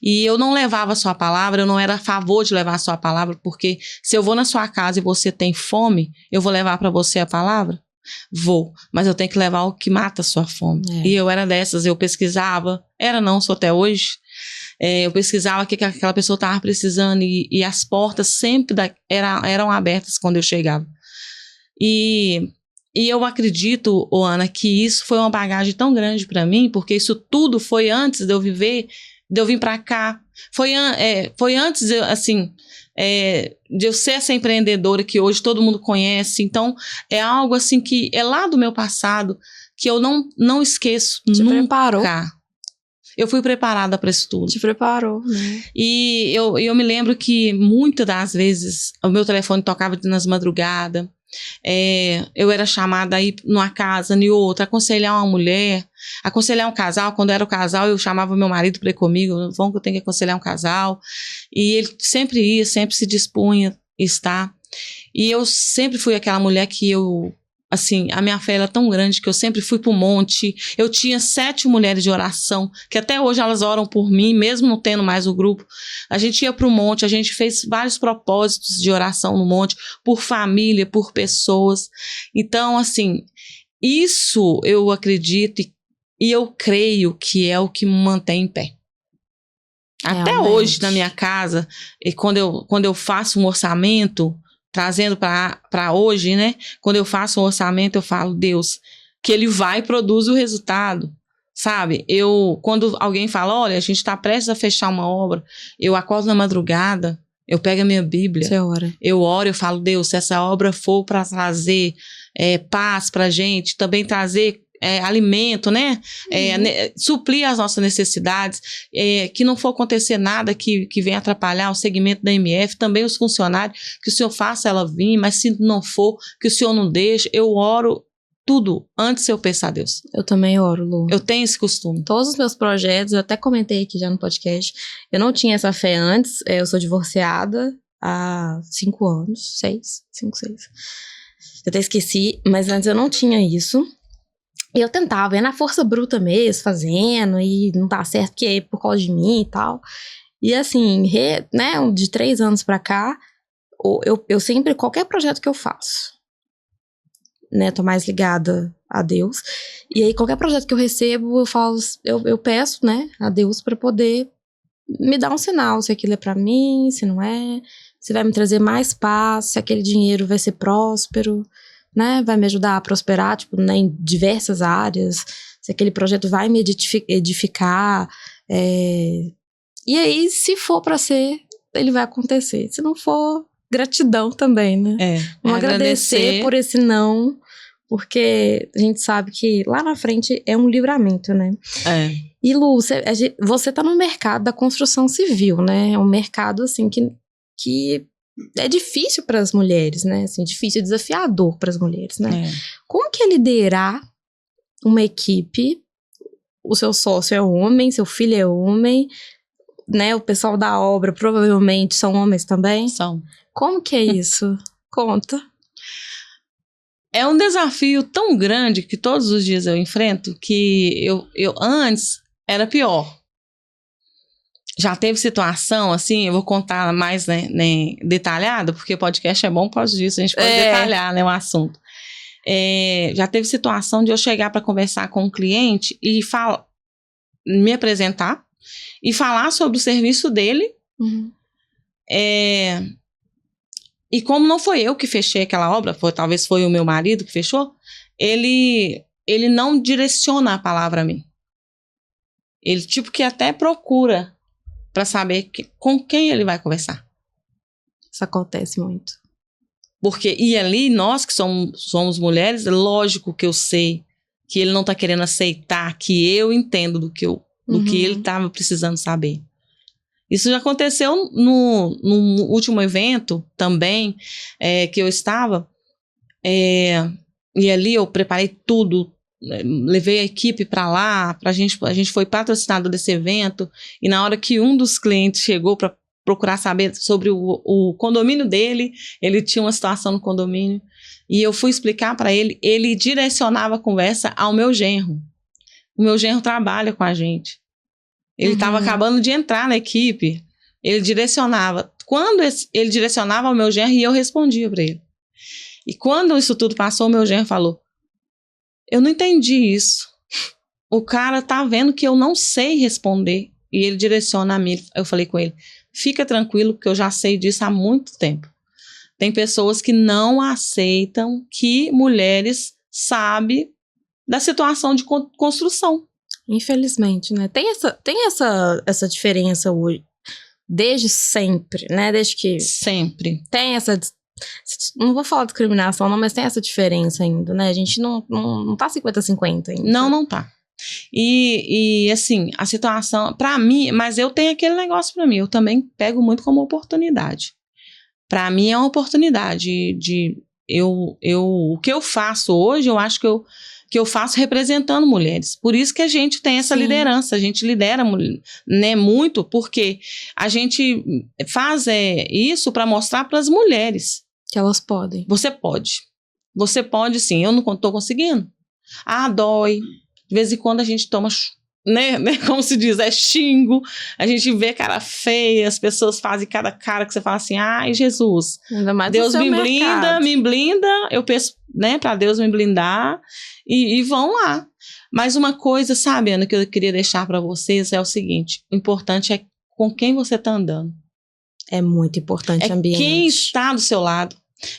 E eu não levava só a palavra, eu não era a favor de levar só a palavra, porque se eu vou na sua casa e você tem fome, eu vou levar para você a palavra? Vou, mas eu tenho que levar o que mata a sua fome. E eu era dessas, eu pesquisava, sou até hoje, eu pesquisava o que aquela pessoa estava precisando e as portas sempre eram abertas quando eu chegava. E eu acredito, Ana, que isso foi uma bagagem tão grande para mim, porque isso tudo foi antes de eu vir para cá. Foi antes, de eu ser essa empreendedora que hoje todo mundo conhece. Então, é algo assim que é lá do meu passado, que eu não esqueço nunca. Preparou. Eu fui preparada para isso tudo. Te preparou, né? E eu me lembro que muitas das vezes o meu telefone tocava nas madrugadas. Eu era chamada a ir numa casa, em outra, aconselhar uma mulher, aconselhar um casal. Quando era o casal, eu chamava meu marido para ir comigo. Vamos que eu tenho que aconselhar um casal. E ele sempre ia, sempre se dispunha a estar. E eu sempre fui aquela mulher que a minha fé era tão grande que eu sempre fui pro monte. Eu tinha 7 mulheres de oração, que até hoje elas oram por mim, mesmo não tendo mais o grupo. A gente ia pro monte, a gente fez vários propósitos de oração no monte, por família, por pessoas. Então, assim, isso eu acredito e eu creio que é o que me mantém em pé. Até hoje, na minha casa, e quando eu faço um orçamento, trazendo para hoje, né? Quando eu faço um orçamento, eu falo, Deus, que ele vai e produz o resultado, sabe? Quando alguém fala, olha, a gente está prestes a fechar uma obra, eu acordo na madrugada, eu pego a minha Bíblia, eu oro, eu falo, Deus, se essa obra for para trazer paz para a gente, também trazer alimento, né? Suprir as nossas necessidades, que não for acontecer nada que venha atrapalhar o segmento da MF, também os funcionários, que o Senhor faça ela vir, mas se não for, que o Senhor não deixe, eu oro tudo antes de eu pensar, Deus. Eu também oro, Lu. Eu tenho esse costume. Todos os meus projetos, eu até comentei aqui já no podcast, eu não tinha essa fé antes, eu sou divorciada há 5 anos, 5, 6. Eu até esqueci, mas antes eu não tinha isso. E eu tentava, ia na força bruta mesmo, fazendo, e não tá certo porque é por causa de mim e tal. E assim, né, de 3 anos pra cá, eu sempre, qualquer projeto que eu faço, né, tô mais ligada a Deus. E aí, qualquer projeto que eu recebo, eu falo, eu peço, né, a Deus pra poder me dar um sinal, se aquilo é pra mim, se não é, se vai me trazer mais paz, se aquele dinheiro vai ser próspero, né, vai me ajudar a prosperar, tipo, né, em diversas áreas, se aquele projeto vai me edificar, e aí, se for pra ser, ele vai acontecer. Se não for, gratidão também, né? Vamos agradecer por esse não, porque a gente sabe que lá na frente é um livramento, né? E Lu, você tá no mercado da construção civil, né? É um mercado, assim, que é difícil para as mulheres, né? Assim, difícil, desafiador para as mulheres, né? Como que é liderar uma equipe? O seu sócio é homem, seu filho é homem, né? O pessoal da obra provavelmente são homens também? São. Como que é isso? Conta. É um desafio tão grande que todos os dias eu enfrento que eu antes era pior. Já teve situação, assim, eu vou contar mais, né, detalhado, porque podcast é bom por causa disso, a gente pode detalhar, né, o assunto. Já teve situação de eu chegar para conversar com um cliente e me apresentar e falar sobre o serviço dele. E como não foi eu que fechei aquela obra, talvez foi o meu marido que fechou, ele não direciona a palavra a mim. Ele tipo que até procura para saber com quem ele vai conversar. Isso acontece muito. Porque, e ali, nós que somos mulheres, lógico que eu sei que ele não tá querendo aceitar que eu entendo do que ele tava precisando saber. Isso já aconteceu no último evento também, que eu estava, e ali eu preparei tudo, levei a equipe para lá, a gente foi patrocinado desse evento, e na hora que um dos clientes chegou para procurar saber sobre o condomínio dele, ele tinha uma situação no condomínio, e eu fui explicar para ele, ele direcionava a conversa ao meu genro. O meu genro trabalha com a gente. Ele estava acabando de entrar na equipe, ele direcionava. Quando ele direcionava ao meu genro, e eu respondia para ele. E quando isso tudo passou, o meu genro falou, eu não entendi isso. O cara tá vendo que eu não sei responder, e ele direciona a mim. Eu falei com ele, fica tranquilo, porque eu já sei disso há muito tempo. Tem pessoas que não aceitam que mulheres sabem da situação de construção. Infelizmente, né? Tem essa diferença hoje, desde sempre, né? Desde que... Sempre. Tem essa... Não vou falar discriminação, não, mas tem essa diferença ainda, né? A gente não tá 50-50 ainda. Não tá. E assim, a situação, pra mim, mas eu tenho aquele negócio pra mim, eu também pego muito como oportunidade. Pra mim é uma oportunidade o que eu faço hoje, eu acho que eu faço representando mulheres. Por isso que a gente tem essa liderança, a gente lidera, né, muito, porque a gente faz isso para mostrar para as mulheres. Que elas podem. Você pode sim, eu não estou conseguindo. Dói. De vez em quando a gente toma, né, como se diz, xingo, a gente vê cara feia, as pessoas fazem cada cara que você fala assim, ai Jesus, ainda mais Deus me blinda, eu peço, né, para Deus me blindar, e vão lá. Mas uma coisa, sabe, Ana, que eu queria deixar para vocês é o seguinte, o importante é com quem você está andando. É muito importante o ambiente. Quem está do seu lado.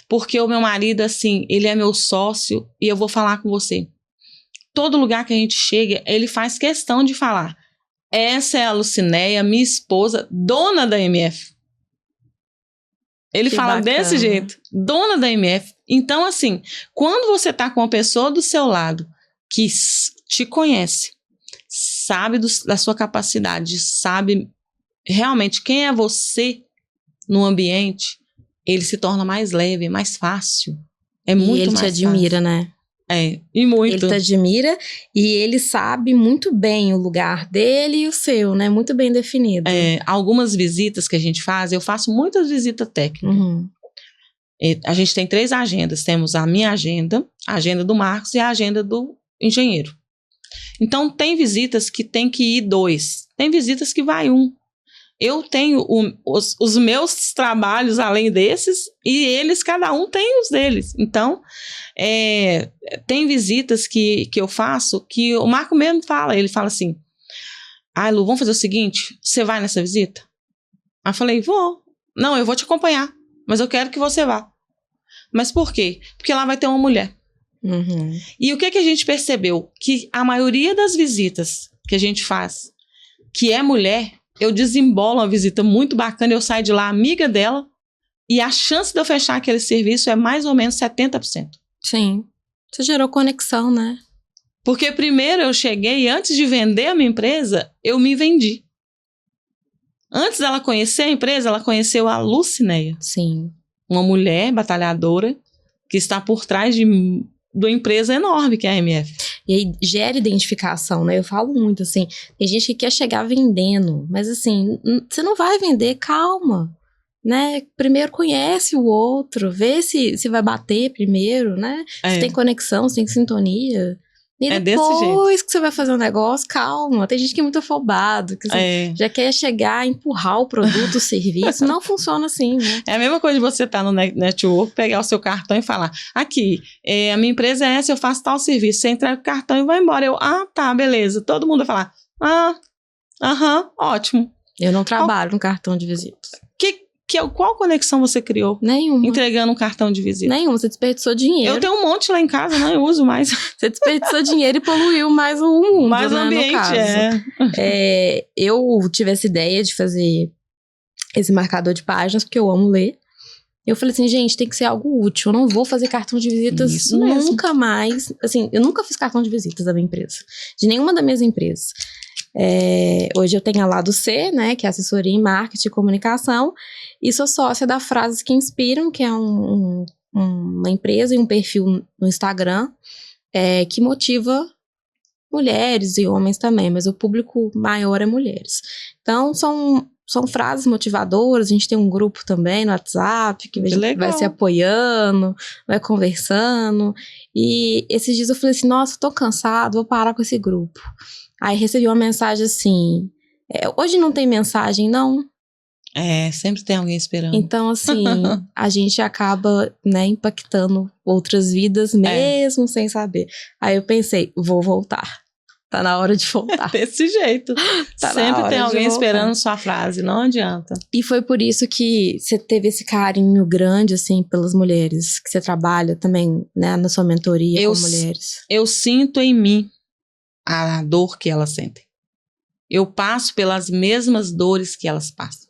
Porque o meu marido, assim, ele é meu sócio e eu vou falar com você. Todo lugar que a gente chega, ele faz questão de falar. Essa é a Lucinéia, minha esposa, dona da MF. Ele fala bacana. desse jeito, dona da MF. Então, assim, quando você tá com uma pessoa do seu lado que te conhece, sabe da sua capacidade, sabe realmente quem é você no ambiente, ele se torna mais leve, mais fácil. É muito mais fácil. E ele te admira, né? É, e muito. Ele te admira e ele sabe muito bem o lugar dele e o seu, né? Muito bem definido. Algumas visitas que a gente faz, eu faço muitas visitas técnicas. A gente tem 3 agendas. Temos a minha agenda, a agenda do Marcos e a agenda do engenheiro. Então, tem visitas que tem que ir 2. Tem visitas que vai 1. Eu tenho os meus trabalhos além desses e eles, cada um tem os deles. Então, tem visitas que eu faço que o Marco mesmo fala. Ele fala assim, Lu, vamos fazer o seguinte, você vai nessa visita? Aí eu falei, vou. Não, eu vou te acompanhar, mas eu quero que você vá. Mas por quê? Porque lá vai ter uma mulher. E o que a gente percebeu? Que a maioria das visitas que a gente faz, que é mulher, eu desembolo uma visita muito bacana, eu saio de lá amiga dela, e a chance de eu fechar aquele serviço é mais ou menos 70%. Sim. Você gerou conexão, né? Porque primeiro eu cheguei, e antes de vender a minha empresa, eu me vendi. Antes dela conhecer a empresa, ela conheceu a Lucinéia. Sim. Uma mulher batalhadora que está por trás de uma empresa enorme que é a MF. E aí gera identificação, né? Eu falo muito assim, tem gente que quer chegar vendendo, mas assim, você não vai vender, calma, né? Primeiro conhece o outro, vê se vai bater primeiro, né? Se tem conexão, se tem sintonia. E depois que você vai fazer um negócio, calma. Tem gente que é muito afobado, que já quer chegar, empurrar o produto, o serviço. Não funciona assim, né? É a mesma coisa de você estar no network, pegar o seu cartão e falar, aqui, a minha empresa é essa, eu faço tal serviço. Você entrega o cartão e vai embora. Tá, beleza. Todo mundo vai falar, ótimo. Eu não trabalho no cartão de visitas. Qual conexão você criou? Nenhuma. Entregando um cartão de visita? Nenhuma, você desperdiçou dinheiro. Eu tenho um monte lá em casa, não uso mais. Você desperdiçou dinheiro e poluiu mais o mundo, mais o ambiente, no caso. Eu tive essa ideia de fazer esse marcador de páginas, porque eu amo ler. Eu falei assim, gente, tem que ser algo útil. Eu não vou fazer cartão de visitas nunca mais. Assim, eu nunca fiz cartão de visitas da minha empresa. De nenhuma das minhas empresas. Hoje eu tenho a Lado C, né, que é assessoria em marketing e comunicação, e sou sócia da Frases que Inspiram, que é uma empresa e um perfil no Instagram que motiva mulheres e homens também, mas o público maior é mulheres. Então são frases motivadoras, a gente tem um grupo também no WhatsApp, que a gente vai se apoiando, vai conversando, e esses dias eu falei assim, nossa, tô cansado, vou parar com esse grupo. Aí recebi uma mensagem assim, hoje não tem mensagem, não? Sempre tem alguém esperando. Então, assim, a gente acaba, né, impactando outras vidas mesmo sem saber. Aí eu pensei, vou voltar. Tá na hora de voltar. Desse jeito. Sempre tem alguém esperando sua frase, não adianta. E foi por isso que você teve esse carinho grande, assim, pelas mulheres, que você trabalha também, né, na sua mentoria com mulheres. Eu sinto em mim a dor que elas sentem. Eu passo pelas mesmas dores que elas passam.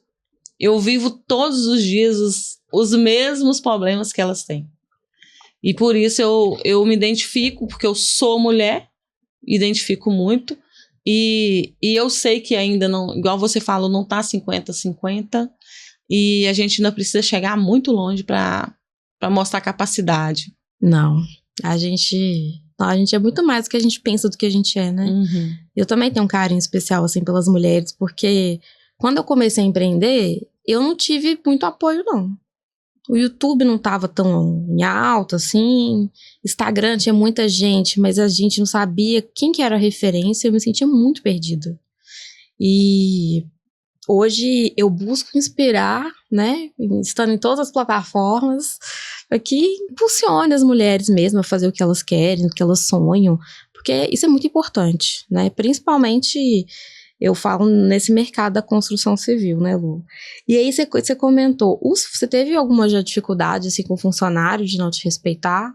Eu vivo todos os dias os mesmos problemas que elas têm. E por isso eu me identifico, porque eu sou mulher, identifico muito, e eu sei que ainda não, igual você falou, não tá 50-50, e a gente ainda precisa chegar muito longe para mostrar capacidade. Não, a gente é muito mais do que a gente pensa do que a gente é, né? Uhum. Eu também tenho um carinho especial, assim, pelas mulheres, porque quando eu comecei a empreender, eu não tive muito apoio, não. O YouTube não tava tão em alta, assim. Instagram tinha muita gente, mas a gente não sabia quem que era a referência. Eu me sentia muito perdida. E hoje eu busco inspirar, né? Estando em todas as plataformas, para que impulsione as mulheres mesmo a fazer o que elas querem, o que elas sonham. Porque isso é muito importante, né? Principalmente Eu falo nesse mercado da construção civil, né, Lu? E aí você comentou, você teve alguma já dificuldade assim, com o funcionário de não te respeitar?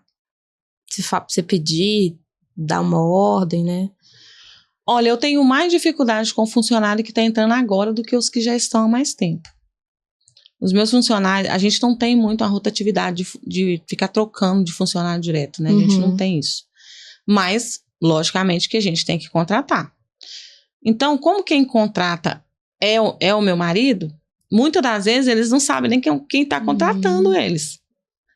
Se você pedir, dar uma ordem, né? Olha, eu tenho mais dificuldade com o funcionário que está entrando agora do que os que já estão há mais tempo. Os meus funcionários, a gente não tem muito a rotatividade de ficar trocando de funcionário direto, né? A gente não tem isso. Mas, logicamente, que a gente tem que contratar. Então, como quem contrata é o meu marido, muitas das vezes eles não sabem nem quem está contratando eles.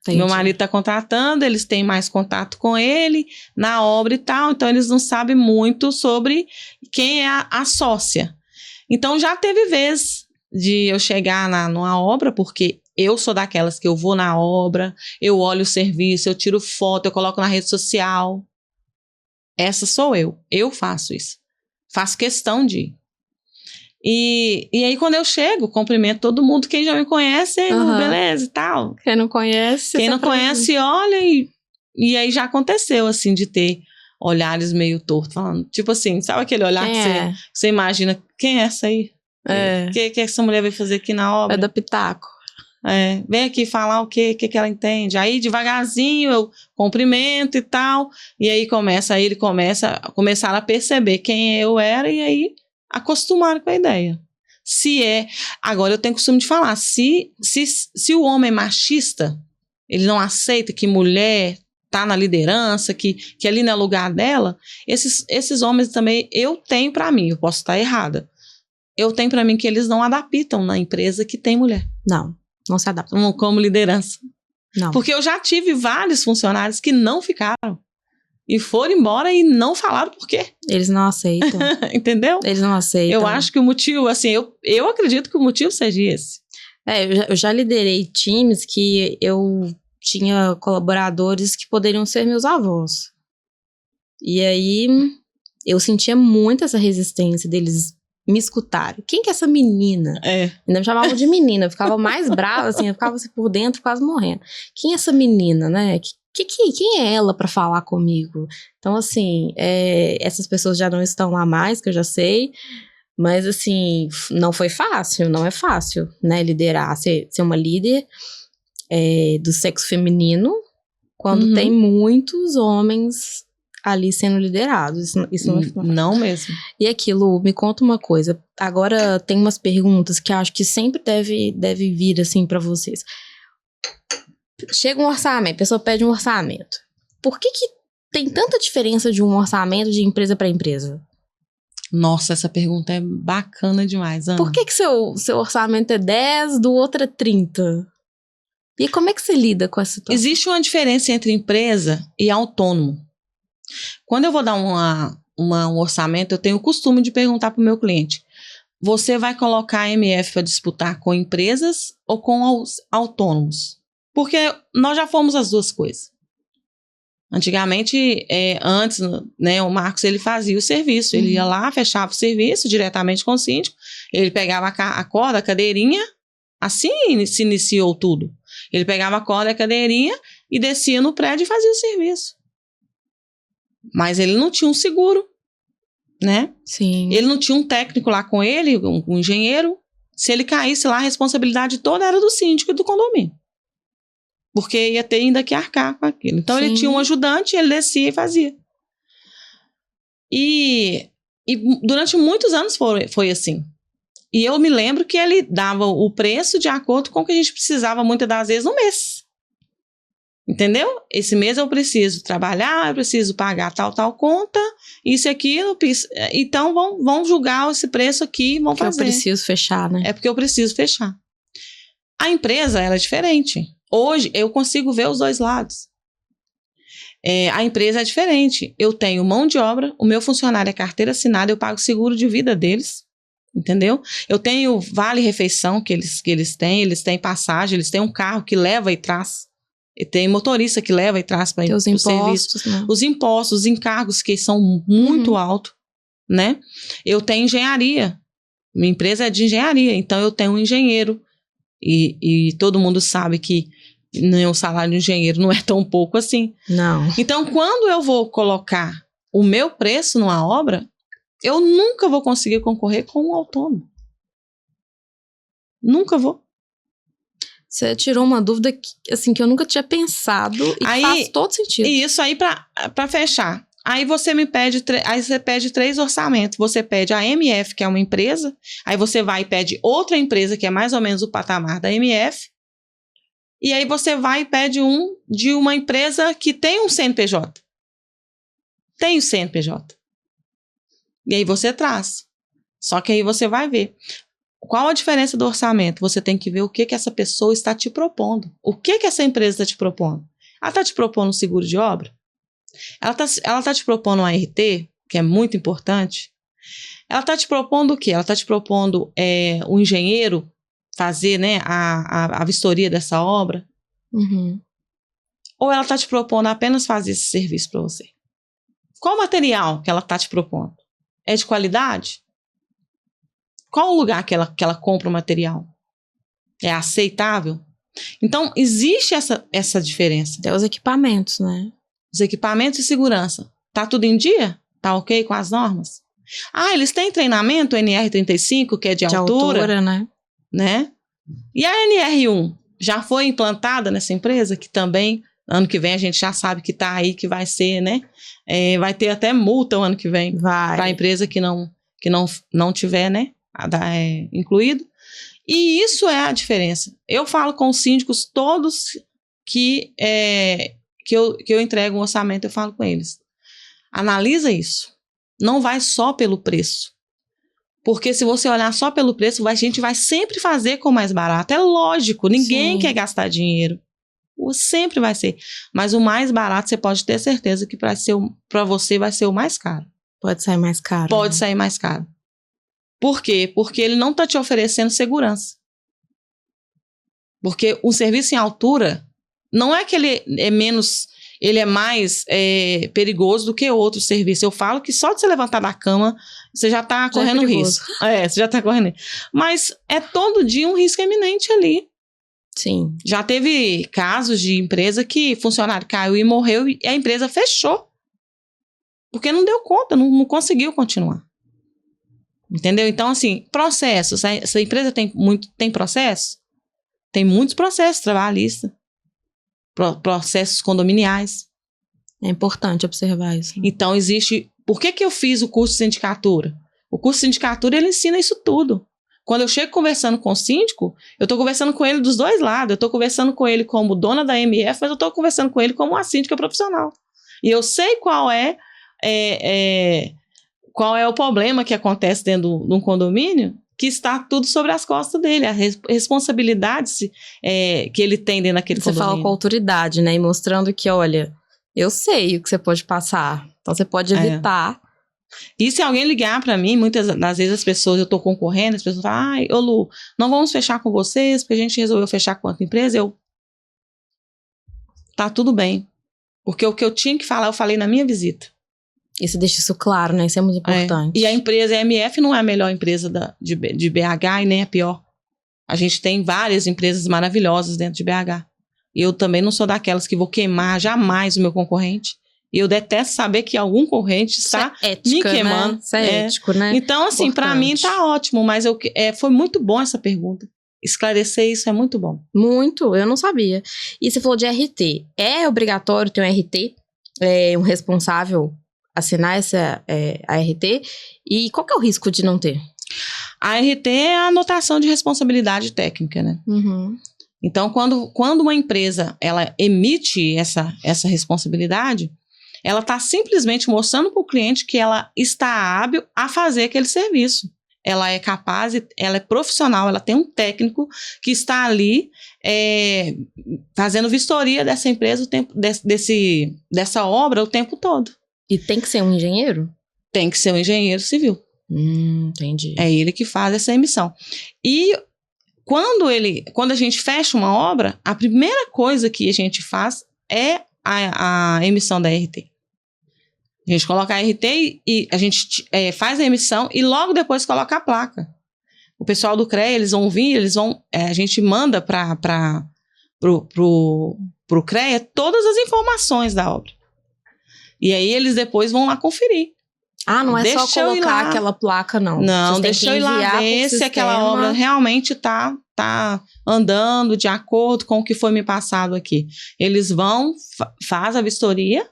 Entendi. Meu marido está contratando, eles têm mais contato com ele na obra e tal, então eles não sabem muito sobre quem é a sócia. Então, já teve vez de eu chegar numa obra, porque eu sou daquelas que eu vou na obra, eu olho o serviço, eu tiro foto, eu coloco na rede social. Essa sou eu. Eu faço isso. Faço questão de ir. E aí, quando eu chego, cumprimento todo mundo. Quem já me conhece, beleza e tal. Quem não conhece... Quem não conhece, olha. E aí já aconteceu, assim, de ter olhares meio tortos, falando, tipo assim, sabe aquele olhar que você imagina, quem é essa aí? O que essa mulher veio fazer aqui na obra? É da pitaco. Vem aqui falar o que ela entende. Aí, devagarzinho, eu cumprimento e tal. E aí começaram a perceber quem eu era e aí acostumaram com a ideia. Agora eu tenho costume de falar, se o homem é machista, ele não aceita que mulher tá na liderança, que ali não é lugar dela, esses homens também, eu tenho pra mim, eu posso estar errada, eu tenho pra mim que eles não adaptam na empresa que tem mulher. Não se adaptam. Como liderança. Não. Porque eu já tive vários funcionários que não ficaram. E foram embora e não falaram por quê. Eles não aceitam. Entendeu? Eles não aceitam. Eu acho que o motivo, assim, eu acredito que o motivo seja esse. Eu já liderei times que eu tinha colaboradores que poderiam ser meus avós. E aí, eu sentia muito essa resistência deles me escutarem. Quem que é essa menina? Ainda me chamavam de menina, eu ficava mais brava, assim, eu ficava assim, por dentro quase morrendo. Quem é essa menina, né? Quem é ela pra falar comigo? Então, assim, essas pessoas já não estão lá mais, que eu já sei, mas, assim, não foi fácil, não é fácil, né, liderar, ser uma líder do sexo feminino, quando tem muitos homens ali sendo liderados. Isso não é fácil. Não mesmo. E aquilo, me conta uma coisa, agora tem umas perguntas que eu acho que sempre deve vir, assim, pra vocês. Chega um orçamento, a pessoa pede um orçamento. Por que tem tanta diferença de um orçamento de empresa para empresa? Nossa, essa pergunta é bacana demais, Ana. Por que seu orçamento é 10, do outro é 30? E como é que você lida com essa situação? Existe uma diferença entre empresa e autônomo. Quando eu vou dar um orçamento, eu tenho o costume de perguntar para o meu cliente: você vai colocar a MF para disputar com empresas ou com os autônomos? Porque nós já fomos as duas coisas. Antigamente, antes, né, o Marcos, ele fazia o serviço. Ele ia lá, fechava o serviço diretamente com o síndico. Ele pegava a corda, a cadeirinha. Assim se iniciou tudo. Ele pegava a corda, a cadeirinha e descia no prédio e fazia o serviço. Mas ele não tinha um seguro, né? Sim. Ele não tinha um técnico lá com ele, um engenheiro. Se ele caísse lá, a responsabilidade toda era do síndico e do condomínio. Porque ia ter ainda que arcar com aquilo. Então, ele tinha um ajudante, ele descia e fazia. E durante muitos anos foi assim. E eu me lembro que ele dava o preço de acordo com o que a gente precisava, muitas das vezes, no mês. Entendeu? Esse mês eu preciso trabalhar, eu preciso pagar tal conta, isso e aquilo. Então, vão julgar esse preço aqui, vão fazer. Eu preciso fechar, né? É porque eu preciso fechar. A empresa, ela é diferente. Hoje, eu consigo ver os dois lados. A empresa é diferente. Eu tenho mão de obra, o meu funcionário é carteira assinada, eu pago seguro de vida deles, entendeu? Eu tenho vale-refeição que eles têm passagem, eles têm um carro que leva e traz, e tem motorista que leva e traz para o serviço. Né? Os impostos, os encargos que são muito altos, né? Eu tenho engenharia, minha empresa é de engenharia, então eu tenho um engenheiro, e todo mundo sabe que o salário de engenheiro não é tão pouco assim. Não. Então, quando eu vou colocar o meu preço numa obra, Eu nunca vou conseguir concorrer com um autônomo. Nunca vou. Você tirou uma dúvida que, assim, que eu nunca tinha pensado e aí, faz todo sentido. E isso aí para fechar. Aí você me pede, aí você pede 3 orçamentos. Você pede a MF, que é uma empresa. Aí você vai e pede outra empresa, que é mais ou menos o patamar da MF. E aí você vai e pede um de uma empresa que tem um CNPJ. Tem o CNPJ. E aí você traz. Só que aí você vai ver. Qual a diferença do orçamento? Você tem que ver o que essa pessoa está te propondo. O que essa empresa está te propondo? Ela está te propondo um seguro de obra? Ela tá te propondo um ART, que é muito importante. Ela está te propondo o quê? Ela está te propondo um engenheiro fazer, né, a vistoria dessa obra? Uhum. Ou ela está te propondo apenas fazer esse serviço para você? Qual o material que ela está te propondo? É de qualidade? Qual o lugar que ela compra o material? É aceitável? Então, existe essa diferença. Até os equipamentos, né? Os equipamentos e segurança. Tá tudo em dia? Tá ok com as normas? Ah, eles têm treinamento NR35, que é de altura, né? E a NR1 já foi implantada nessa empresa, que também, ano que vem, a gente já sabe que tá aí, que vai ser, né? Vai ter até multa o ano que vem para a empresa que não tiver, né? Incluído. E isso é a diferença. Eu falo com os síndicos todos que eu entrego um orçamento, eu falo com eles. Analisa isso. Não vai só pelo preço. Porque se você olhar só pelo preço, a gente vai sempre fazer com mais barato. É lógico, ninguém quer gastar dinheiro. Sempre vai ser. Mas o mais barato, você pode ter certeza que para você vai ser o mais caro. Pode sair mais caro. Pode sair mais caro. Por quê? Porque ele não está te oferecendo segurança. Porque um serviço em altura, não é que ele é menos, ele é mais perigoso do que outro serviço. Eu falo que só de você levantar da cama, você já está correndo risco. Você já está correndo risco. Mas é todo dia um risco iminente ali. Sim. Já teve casos de empresa que funcionário caiu e morreu e a empresa fechou. Porque não deu conta, não conseguiu continuar. Entendeu? Então, assim, processos. Essa empresa tem processo? Tem muitos processos trabalhistas. Processos condominiais. É importante observar isso. Então, existe... Por que eu fiz o curso de sindicatura? O curso de sindicatura, ele ensina isso tudo. Quando eu chego conversando com o síndico, eu estou conversando com ele dos dois lados. Eu estou conversando com ele como dona da MF, mas eu estou conversando com ele como uma síndica profissional. E eu sei qual é o problema que acontece dentro de um condomínio, que está tudo sobre as costas dele, a responsabilidade que ele tem dentro daquele condomínio. Você fala com autoridade, né? E mostrando que, olha, eu sei o que você pode passar, então você pode evitar. E se alguém ligar para mim, muitas das vezes as pessoas, eu tô concorrendo, as pessoas falam, ai, ô Lu, não vamos fechar com vocês, porque a gente resolveu fechar com outra empresa. Tá tudo bem. Porque o que eu tinha que falar, eu falei na minha visita. E você deixa isso claro, né? Isso é muito importante. E a empresa, a MF, não é a melhor empresa de BH e nem a pior. A gente tem várias empresas maravilhosas dentro de BH. E eu também não sou daquelas que vou queimar jamais o meu concorrente. E eu detesto saber que algum concorrente está me queimando. Né? Isso é ético, né? Então, assim, para mim tá ótimo, mas foi muito bom essa pergunta. Esclarecer isso é muito bom. Muito, eu não sabia. E você falou de RT. É obrigatório ter um RT? Um responsável assinar a RT? E qual que é o risco de não ter? A RT é a anotação de responsabilidade técnica, né? Uhum. Então, quando uma empresa ela emite essa responsabilidade, ela está simplesmente mostrando para o cliente que ela está hábil a fazer aquele serviço. Ela é capaz, ela é profissional, ela tem um técnico que está ali fazendo vistoria dessa empresa, dessa obra o tempo todo. E tem que ser um engenheiro? Tem que ser um engenheiro civil. Entendi. É ele que faz essa emissão. E quando a gente fecha uma obra, a primeira coisa que a gente faz é a emissão da RT. A gente coloca a RT e a gente faz a emissão e logo depois coloca a placa. O pessoal do CREA, eles vão vir, a gente manda pro CREA todas as informações da obra. E aí eles depois vão lá conferir. Não é Deixa só eu ir colocar lá. aquela placa, não. Não, deixa eu ir lá ver se aquela obra realmente tá andando de acordo com o que foi me passado aqui. Eles vão, faz a vistoria,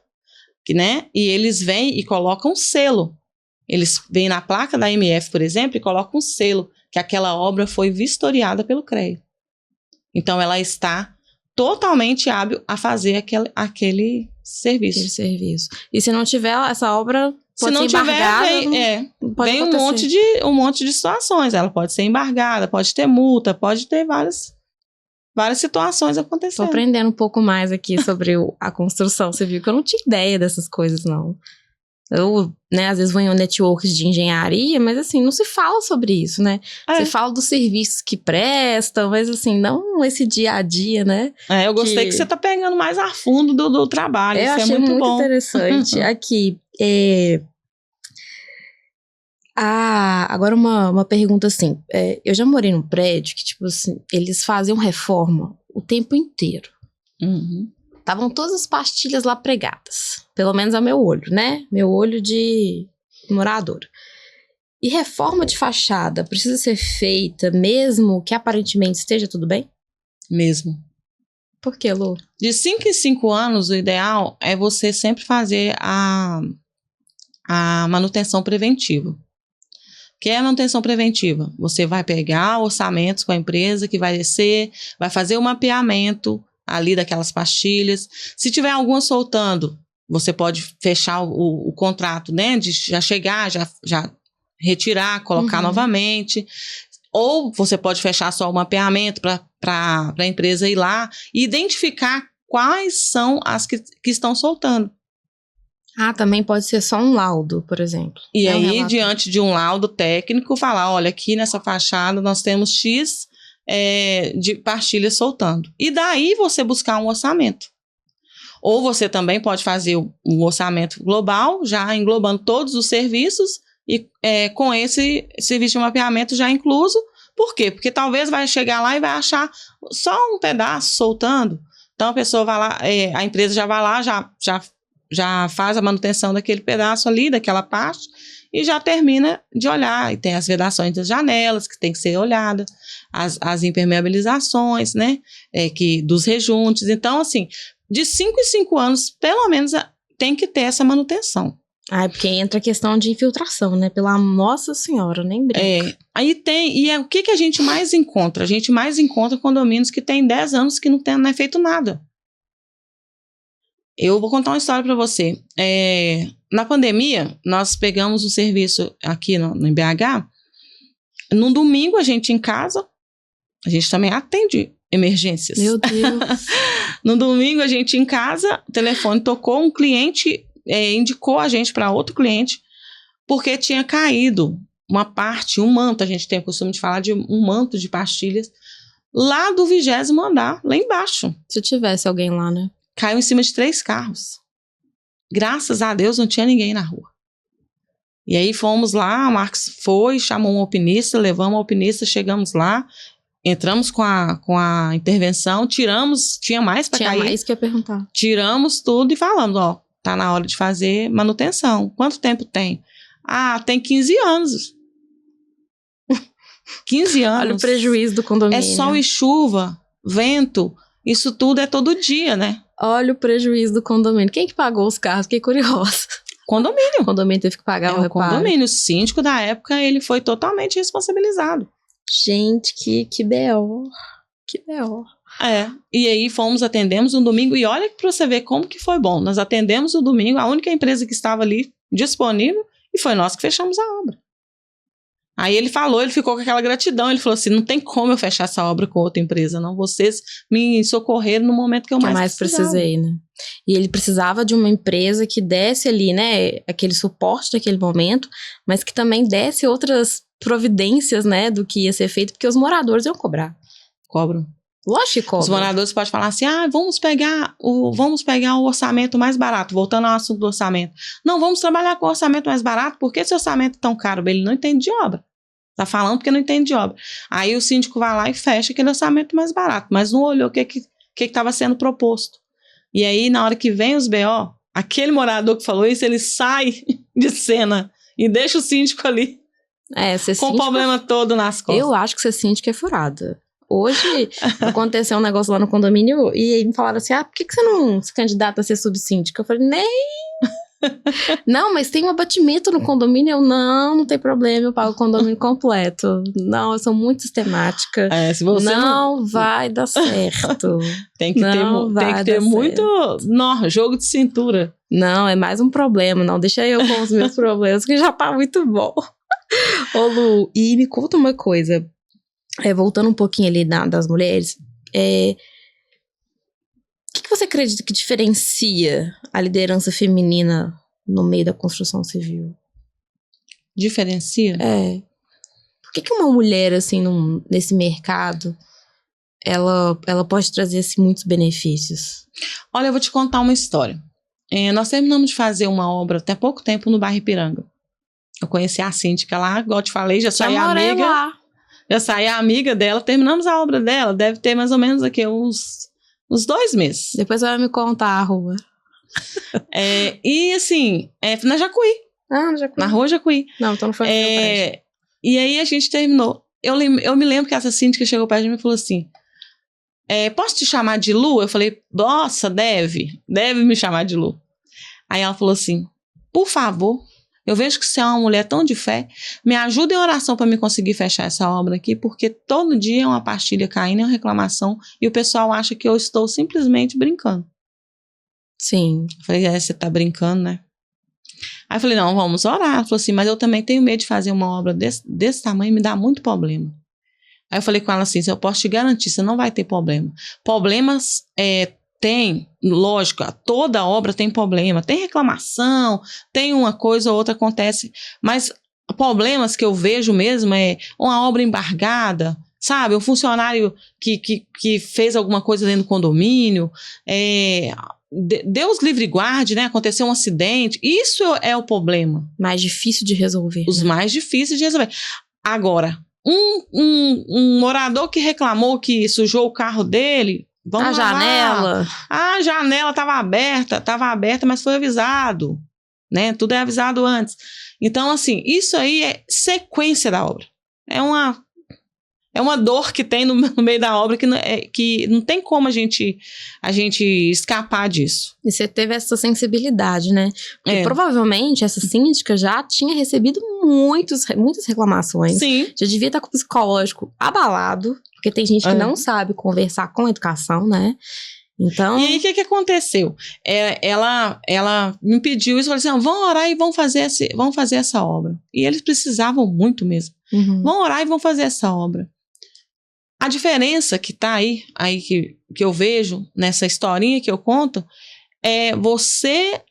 né? E eles vêm e colocam um selo. Eles vêm na placa da MF, por exemplo, e colocam um selo que aquela obra foi vistoriada pelo CREA. Então, ela está totalmente hábil a fazer aquele serviço. E se não tiver essa obra, se não tiver, vem um monte de situações. Ela pode ser embargada, pode ter multa, pode ter várias situações acontecendo. Tô aprendendo um pouco mais aqui sobre a construção. Você viu que eu não tinha ideia dessas coisas, não. Eu, né, às vezes vou em networks de engenharia, mas assim, não se fala sobre isso, né? Você fala dos serviços que prestam, mas assim, não esse dia a dia, né? Eu gostei que você tá pegando mais a fundo do trabalho, isso achei é muito bom. Interessante. Aqui, agora uma pergunta assim, eu já morei num prédio que, tipo assim, eles faziam reforma o tempo inteiro. Uhum. Estavam todas as pastilhas lá pregadas. Pelo menos ao meu olho, né? Meu olho de morador. E reforma de fachada precisa ser feita mesmo que aparentemente esteja tudo bem? Mesmo. Por quê, Lu? De 5 em 5 anos, o ideal é você sempre fazer a manutenção preventiva. O que é a manutenção preventiva? Você vai pegar orçamentos com a empresa que vai descer, vai fazer o mapeamento ali daquelas pastilhas. Se tiver alguma soltando, você pode fechar o contrato, né? De já chegar, já retirar, colocar novamente. Ou você pode fechar só o mapeamento para a empresa ir lá e identificar quais são as que estão soltando. Também pode ser só um laudo, por exemplo. E aí, diante de um laudo técnico, falar, olha, aqui nessa fachada nós temos X de pastilhas soltando. E daí você buscar um orçamento. Ou você também pode fazer um orçamento global, já englobando todos os serviços e com esse serviço de mapeamento já incluso. Por quê? Porque talvez vai chegar lá e vai achar só um pedaço soltando. Então a pessoa vai lá, a empresa já vai lá, já faz a manutenção daquele pedaço ali, daquela parte, e já termina de olhar. E tem as vedações das janelas, que tem que ser olhada, as impermeabilizações, né, dos rejuntes. Então, assim, de 5 em 5 anos, pelo menos, tem que ter essa manutenção. Porque entra a questão de infiltração, né? Pela Nossa Senhora, nem brinca. Aí tem, o que a gente mais encontra? A gente mais encontra condomínios que tem 10 anos que não é feito nada. Eu vou contar uma história para você. Na pandemia, nós pegamos um serviço aqui no BH. No domingo, a gente em casa, a gente também atende emergências. Meu Deus. No domingo, a gente em casa, o telefone tocou, um cliente indicou a gente para outro cliente, porque tinha caído uma parte, um manto, a gente tem o costume de falar de um manto de pastilhas, lá do 20º andar, lá embaixo. Se tivesse alguém lá, né? Caiu em cima de 3 carros. Graças a Deus não tinha ninguém na rua. E aí fomos lá, o Marcos foi, chamou um alpinista, levamos o alpinista, chegamos lá, entramos com a intervenção, tiramos, tinha mais para cair. Tinha mais que eu ia perguntar. Tiramos tudo e falamos, tá na hora de fazer manutenção. Quanto tempo tem? Tem 15 anos. 15 anos. Olha o prejuízo do condomínio. É sol e chuva, vento, isso tudo é todo dia, né? Olha o prejuízo do condomínio. Quem que pagou os carros? Fiquei curiosa. Condomínio. O condomínio teve que pagar o reparo. Condomínio. O síndico da época, ele foi totalmente responsabilizado. Gente, que B.O. Que B.O. E aí atendemos no domingo, e olha pra você ver como que foi bom. Nós atendemos no domingo, a única empresa que estava ali disponível, e foi nós que fechamos a obra. Aí ele ficou com aquela gratidão, ele falou assim, não tem como eu fechar essa obra com outra empresa, não, vocês me socorreram no momento que eu mais precisei, né? E ele precisava de uma empresa que desse ali, né, aquele suporte naquele momento, mas que também desse outras providências, né, do que ia ser feito, porque os moradores iam cobrar. Cobram. Lógico que cobram. Os moradores podem falar assim, vamos pegar o orçamento mais barato, voltando ao assunto do orçamento. Não, vamos trabalhar com o orçamento mais barato, porque esse orçamento é tão caro? Ele não entende de obra. Tá falando porque não entende de obra. Aí o síndico vai lá e fecha aquele orçamento mais barato, mas não olhou o que estava sendo proposto. E aí, na hora que vem os BO, aquele morador que falou isso, ele sai de cena. e deixa o síndico ali com o problema todo nas costas. Eu acho que ser síndico é furada. Hoje aconteceu um negócio lá no condomínio e aí me falaram assim, por que você não se candidata a ser subsíndico? Eu falei, nem... Não, mas tem um abatimento no condomínio. Eu, não tem problema, eu pago o condomínio completo. Não, eu sou muito sistemática. Se você não vai dar certo. Tem que ter muito jogo de cintura. Não, é mais um problema. Não, deixa eu com os meus problemas, que já tá muito bom. Ô Lu, e me conta uma coisa. Voltando um pouquinho ali das mulheres, o que você acredita que diferencia a liderança feminina no meio da construção civil? Diferencia? Por que uma mulher, assim, nesse mercado, ela pode trazer, assim, muitos benefícios? Olha, eu vou te contar uma história. Nós terminamos de fazer uma obra até pouco tempo no bairro Ipiranga. Eu conheci a síndica lá, igual eu te falei, já saí amiga. Lá. Já saí amiga dela, terminamos a obra dela, deve ter mais ou menos aqui uns 2 meses. Depois ela vai me contar a rua. E assim, na Jacuí. Na Jacuí. Na rua Jacuí. Não, então não foi no meu prédio. E aí a gente terminou. Eu me lembro que essa síndica chegou perto de mim e falou assim, posso te chamar de Lu? Eu falei, nossa, deve me chamar de Lu. Aí ela falou assim, por favor, eu vejo que você é uma mulher tão de fé, me ajuda em oração para me conseguir fechar essa obra aqui, porque todo dia é uma pastilha caindo, é uma reclamação, e o pessoal acha que eu estou simplesmente brincando. Sim. Eu falei, você tá brincando, né? Aí eu falei, não, vamos orar. Ela falou assim, mas eu também tenho medo de fazer uma obra desse tamanho, me dá muito problema. Aí eu falei com ela assim, eu posso te garantir, você não vai ter problema. Problemas tem, lógico, toda obra tem problema, tem reclamação, tem uma coisa ou outra acontece, mas problemas que eu vejo mesmo é uma obra embargada, sabe? Um funcionário que fez alguma coisa dentro do condomínio, Deus livre e guarde, né? Aconteceu um acidente, isso é o problema. Mais difícil de resolver. Os mais difíceis de resolver. Agora, um morador que reclamou que sujou o carro dele, a janela estava aberta, mas foi avisado, né? Tudo é avisado antes. Então, assim, isso aí é sequência da obra. É uma dor que tem no meio da obra que não tem como a gente escapar disso. E você teve essa sensibilidade, né? Porque provavelmente essa síndica já tinha recebido muitas reclamações. Sim. Já devia estar com o psicológico abalado, porque tem gente que não sabe conversar com educação, né? Então... E aí, o que aconteceu? Ela me pediu isso, falou assim, vão orar e vão fazer essa obra. E eles precisavam muito mesmo. Uhum. Vão orar e vão fazer essa obra. A diferença que tá aí que eu vejo nessa historinha que eu conto, é você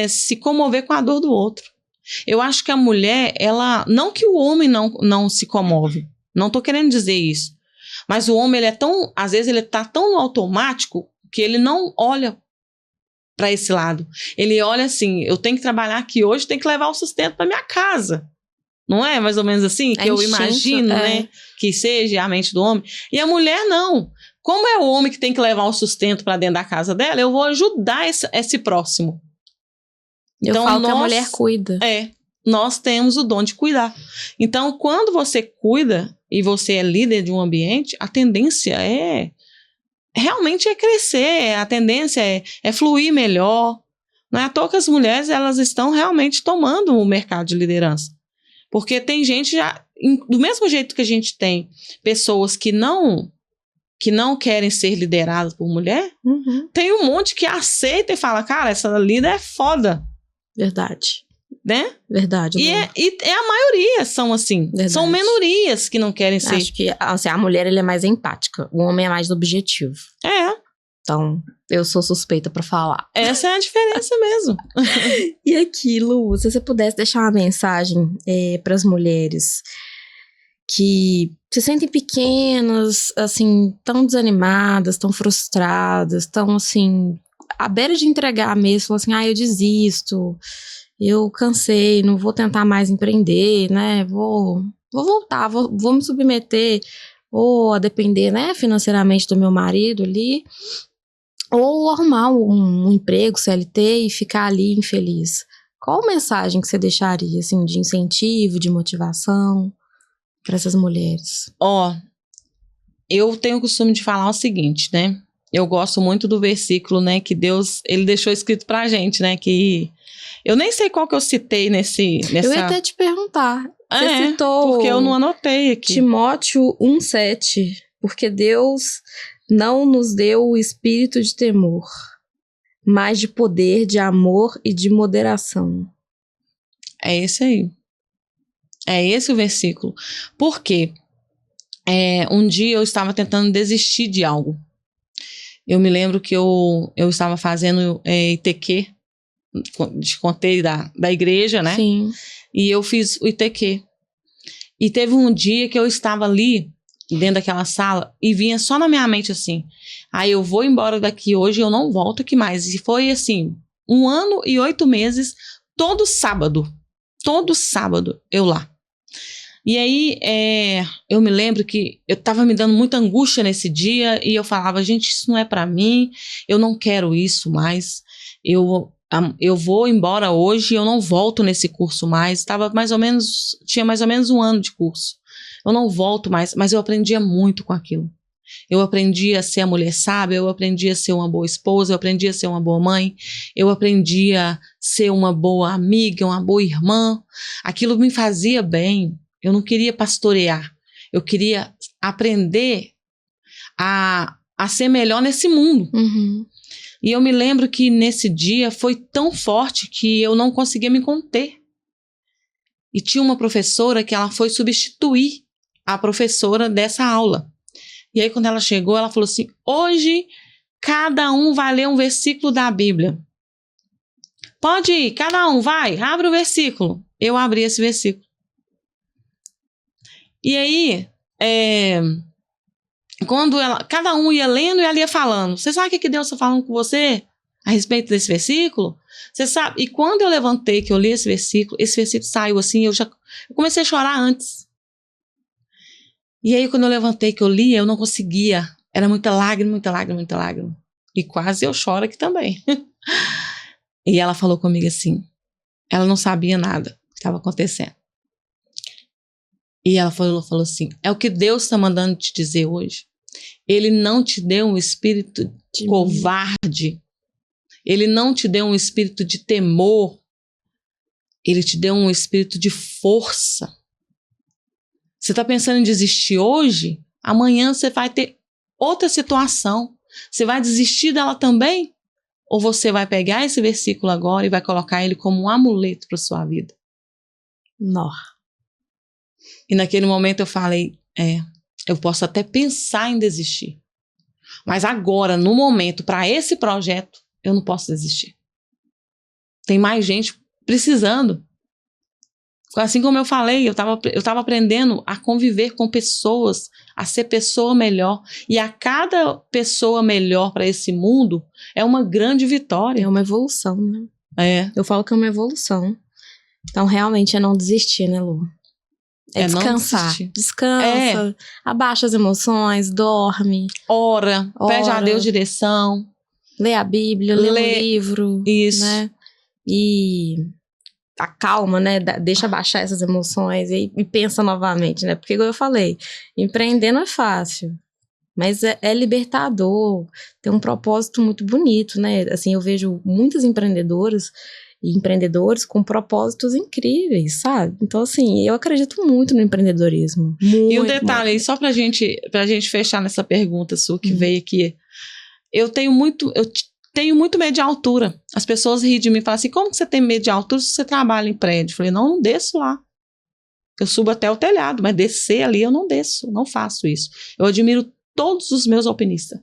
se comover com a dor do outro. Eu acho que a mulher, não que o homem não se comove, não tô querendo dizer isso, mas o homem, às vezes ele tá tão no automático que ele não olha para esse lado. Ele olha assim, eu tenho que trabalhar aqui hoje, tenho que levar o sustento para minha casa. Não é mais ou menos assim que eu imagino, né? Que seja a mente do homem. E a mulher não. Como é o homem que tem que levar o sustento para dentro da casa dela, eu vou ajudar esse próximo. Então, falo que a mulher cuida. Nós temos o dom de cuidar. Então, quando você cuida e você é líder de um ambiente, a tendência realmente é crescer, a tendência é fluir melhor. Não é à toa que as mulheres, elas estão realmente tomando o mercado de liderança. Porque tem gente do mesmo jeito que a gente tem pessoas que não querem ser lideradas por mulher, tem um monte que aceita e fala, cara, essa líder é foda. Verdade. Né? Verdade. E a maioria são assim. Verdade. São minorias que não querem ser. Acho que assim, a mulher é mais empática, o homem é mais objetivo. Então, eu sou suspeita pra falar. Essa é a diferença mesmo. E aqui, Lu, se você pudesse deixar uma mensagem pras mulheres que se sentem pequenas, assim, tão desanimadas, tão frustradas, tão, assim, à beira de entregar mesmo, falam assim, eu desisto, eu cansei, não vou tentar mais empreender, né, vou voltar, vou me submeter ou a depender, né, financeiramente do meu marido ali, ou arrumar um emprego CLT e ficar ali infeliz. qual mensagem que você deixaria, assim, de incentivo, de motivação para essas mulheres? Eu tenho o costume de falar o seguinte, né? Eu gosto muito do versículo, né, que Deus, ele deixou escrito pra gente, né, que eu nem sei qual que eu citei nessa... Eu ia até te perguntar. Você citou... porque eu não anotei aqui. Timóteo 1,7. Porque Deus não nos deu o espírito de temor, mas de poder, de amor e de moderação. É esse aí. É esse o versículo. Por quê? Um dia eu estava tentando desistir de algo. Eu me lembro que eu estava fazendo ITQ, te contei da igreja, né? Sim. E eu fiz o ITQ. E teve um dia que eu estava ali, dentro daquela sala, e vinha só na minha mente assim, eu vou embora daqui hoje, eu não volto aqui mais. E foi assim, 1 ano e 8 meses, todo sábado eu lá. E aí, eu me lembro que eu tava me dando muita angústia nesse dia e eu falava, gente, isso não é pra mim, eu não quero isso mais, eu vou embora hoje, eu não volto nesse curso mais. Tinha mais ou menos 1 ano de curso. Eu não volto mais, mas eu aprendia muito com aquilo. Eu aprendi a ser a mulher sábia, eu aprendi a ser uma boa esposa, eu aprendi a ser uma boa mãe, eu aprendi a ser uma boa amiga, uma boa irmã. Aquilo me fazia bem. Eu não queria pastorear, eu queria aprender a ser melhor nesse mundo. Uhum. E eu me lembro que nesse dia foi tão forte que eu não conseguia me conter. E tinha uma professora que ela foi substituir a professora dessa aula. E aí quando ela chegou, ela falou assim, hoje cada um vai ler um versículo da Bíblia. Pode ir, cada um vai, abre o versículo. Eu abri esse versículo. E aí, quando cada um ia lendo e ela ia falando, você sabe o que Deus está falando com você a respeito desse versículo? Você sabe? E quando eu levantei, que eu li esse versículo saiu assim, eu comecei a chorar antes. E aí quando eu levantei, que eu li, eu não conseguia. Era muita lágrima, muita lágrima, muita lágrima. E quase eu choro aqui também. E ela falou comigo assim, ela não sabia nada que estava acontecendo. E ela falou assim, é o que Deus está mandando te dizer hoje. Ele não te deu um espírito covarde. Ele não te deu um espírito de temor. Ele te deu um espírito de força. Você está pensando em desistir hoje? Amanhã você vai ter outra situação. Você vai desistir dela também? Ou você vai pegar esse versículo agora e vai colocar ele como um amuleto para sua vida? Não. E naquele momento eu falei, eu posso até pensar em desistir. Mas agora, no momento, para esse projeto, eu não posso desistir. Tem mais gente precisando. Assim como eu falei, eu tava aprendendo a conviver com pessoas, a ser pessoa melhor. E a cada pessoa melhor para esse mundo é uma grande vitória. É uma evolução, né? Eu falo que é uma evolução. Então, realmente, é não desistir, né, Lu? É descansar. Descansa, abaixa as emoções, dorme. Ora, pede a Deus direção. Lê a Bíblia, lê um livro. Isso. Né? E acalma, né? Deixa baixar essas emoções e pensa novamente, né? Porque, igual eu falei, empreender não é fácil. Mas é libertador. Tem um propósito muito bonito, né? Assim, eu vejo muitas empreendedoras e empreendedores com propósitos incríveis, sabe? Então, assim, eu acredito muito no empreendedorismo. Muito, e um detalhe aí, só pra gente fechar nessa pergunta sua que veio aqui. Eu tenho muito medo de altura. As pessoas riem de mim e falam assim, como que você tem medo de altura se você trabalha em prédio? Eu falei, não desço lá. Eu subo até o telhado, mas descer ali eu não desço, não faço isso. Eu admiro todos os meus alpinistas.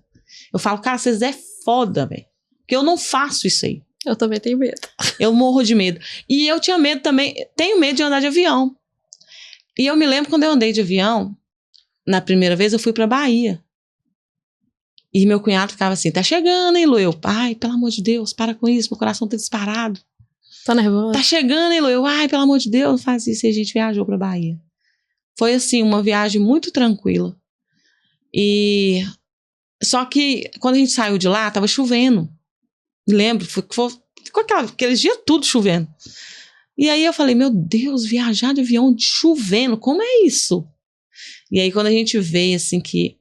Eu falo, cara, vocês é foda, velho. Porque eu não faço isso aí. Eu também tenho medo. Eu morro de medo. E eu tinha medo também, tenho medo de andar de avião. E eu me lembro quando eu andei de avião, na primeira vez eu fui pra Bahia. E meu cunhado ficava assim, tá chegando, hein, Lu? Eu, ai, pelo amor de Deus, para com isso, meu coração tá disparado. Tá nervosa? Tá chegando, hein, Lu? Eu, ai, pelo amor de Deus, não faz isso. E a gente viajou pra Bahia. Foi, assim, uma viagem muito tranquila. Só que, quando a gente saiu de lá, tava chovendo. Lembro, ficou aqueles dias tudo chovendo. E aí eu falei, meu Deus, viajar de avião chovendo, como é isso? E aí quando a gente vê, assim, que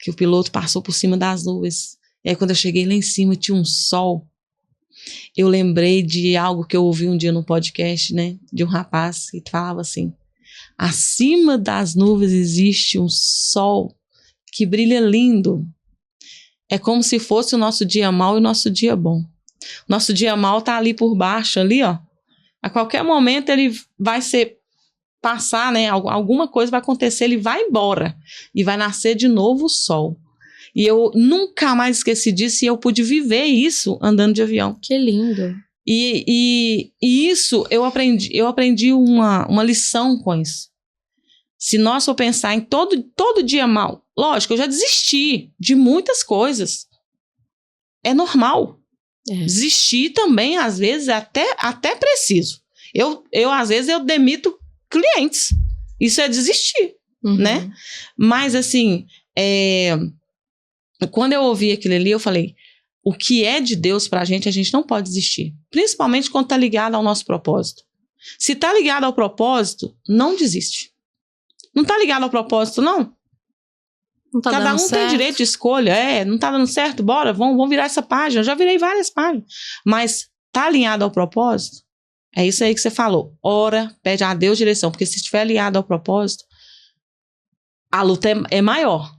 o piloto passou por cima das nuvens, e aí quando eu cheguei lá em cima tinha um sol, eu lembrei de algo que eu ouvi um dia no podcast, né, de um rapaz que falava assim, acima das nuvens existe um sol que brilha lindo. É como se fosse o nosso dia mau e o nosso dia bom. Nosso dia mau tá ali por baixo, ali, ó. A qualquer momento ele vai passar, né? Alguma coisa vai acontecer, ele vai embora. E vai nascer de novo o sol. E eu nunca mais esqueci disso e eu pude viver isso andando de avião. Que lindo. E isso eu aprendi uma lição com isso. Se nós for pensar em todo dia mal, lógico, eu já desisti de muitas coisas. É normal. Desistir também, às vezes, até preciso. Eu às vezes, eu demito clientes. Isso é desistir, né? Mas, assim, quando eu ouvi aquilo ali, eu falei, o que é de Deus pra gente, a gente não pode desistir. Principalmente quando tá ligado ao nosso propósito. Se tá ligado ao propósito, não desiste. Não tá ligado ao propósito, não? Não tá Cada um certo. tem direito de escolha. Não tá dando certo? Bora, vamos virar essa página. Eu já virei várias páginas. Mas tá alinhado ao propósito? É isso aí que você falou. Ora, pede a Deus direção. Porque se estiver alinhado ao propósito, a luta é maior.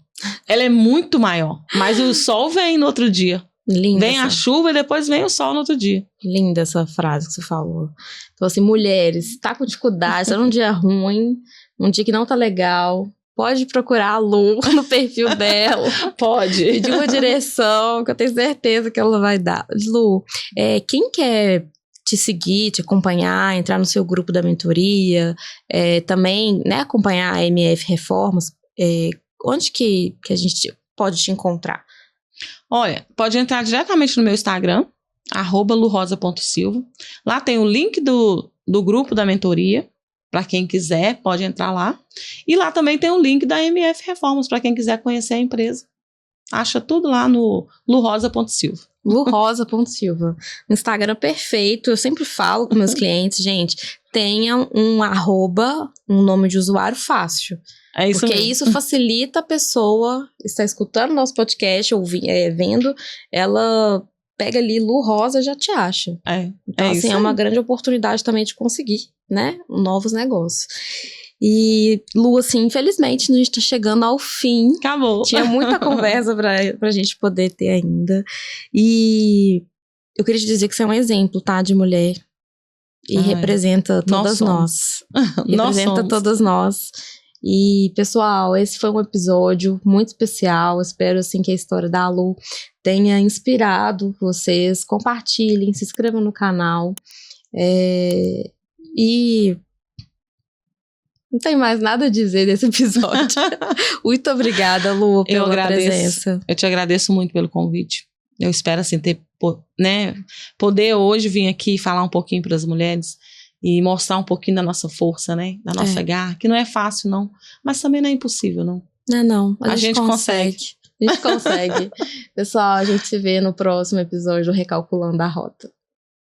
Ela é muito maior. Mas o sol vem no outro dia. Linda vem a chuva e depois vem o sol no outro dia. Linda essa frase que você falou. Então, assim, mulheres, tá com dificuldade, tá num dia ruim, um dia que não tá legal, pode procurar a Lu no perfil dela. Pode. Pedir uma direção, que eu tenho certeza que ela vai dar. Lu, quem quer te seguir, te acompanhar, entrar no seu grupo da mentoria, também, né, acompanhar a MF Reformas, onde que a gente pode te encontrar? Olha, pode entrar diretamente no meu Instagram, @lurosa.silva. Lá tem o link do grupo da mentoria, para quem quiser, pode entrar lá. E lá também tem o link da MF Reformas, para quem quiser conhecer a empresa. Acha tudo lá no lurosa.silva. Lurosa.silva. Instagram perfeito. Eu sempre falo com meus clientes, gente, tenham um @, um nome de usuário fácil. É isso porque mesmo. Isso facilita a pessoa estar escutando nosso podcast, vendo, ela pega ali Lu Rosa, já te acha. Então, assim, é uma grande oportunidade também de conseguir, né, novos negócios. E, Lu, assim, infelizmente, a gente tá chegando ao fim. Acabou. Tinha muita conversa pra gente poder ter ainda. E eu queria te dizer que você é um exemplo, tá, de mulher. E representa todas nós. Representa todas nós. E, pessoal, esse foi um episódio muito especial. Espero, assim, que a história da Lu tenha inspirado vocês. Compartilhem, se inscrevam no canal. E não tem mais nada a dizer desse episódio. Muito obrigada, Lu, pela presença. Eu te agradeço muito pelo convite. Eu espero, assim, poder hoje vir aqui falar um pouquinho para as mulheres e mostrar um pouquinho da nossa força, né? Da nossa garra, que não é fácil, não. Mas também não é impossível, não. Não. A gente consegue. A gente consegue. Pessoal, a gente se vê no próximo episódio do Recalculando a Rota.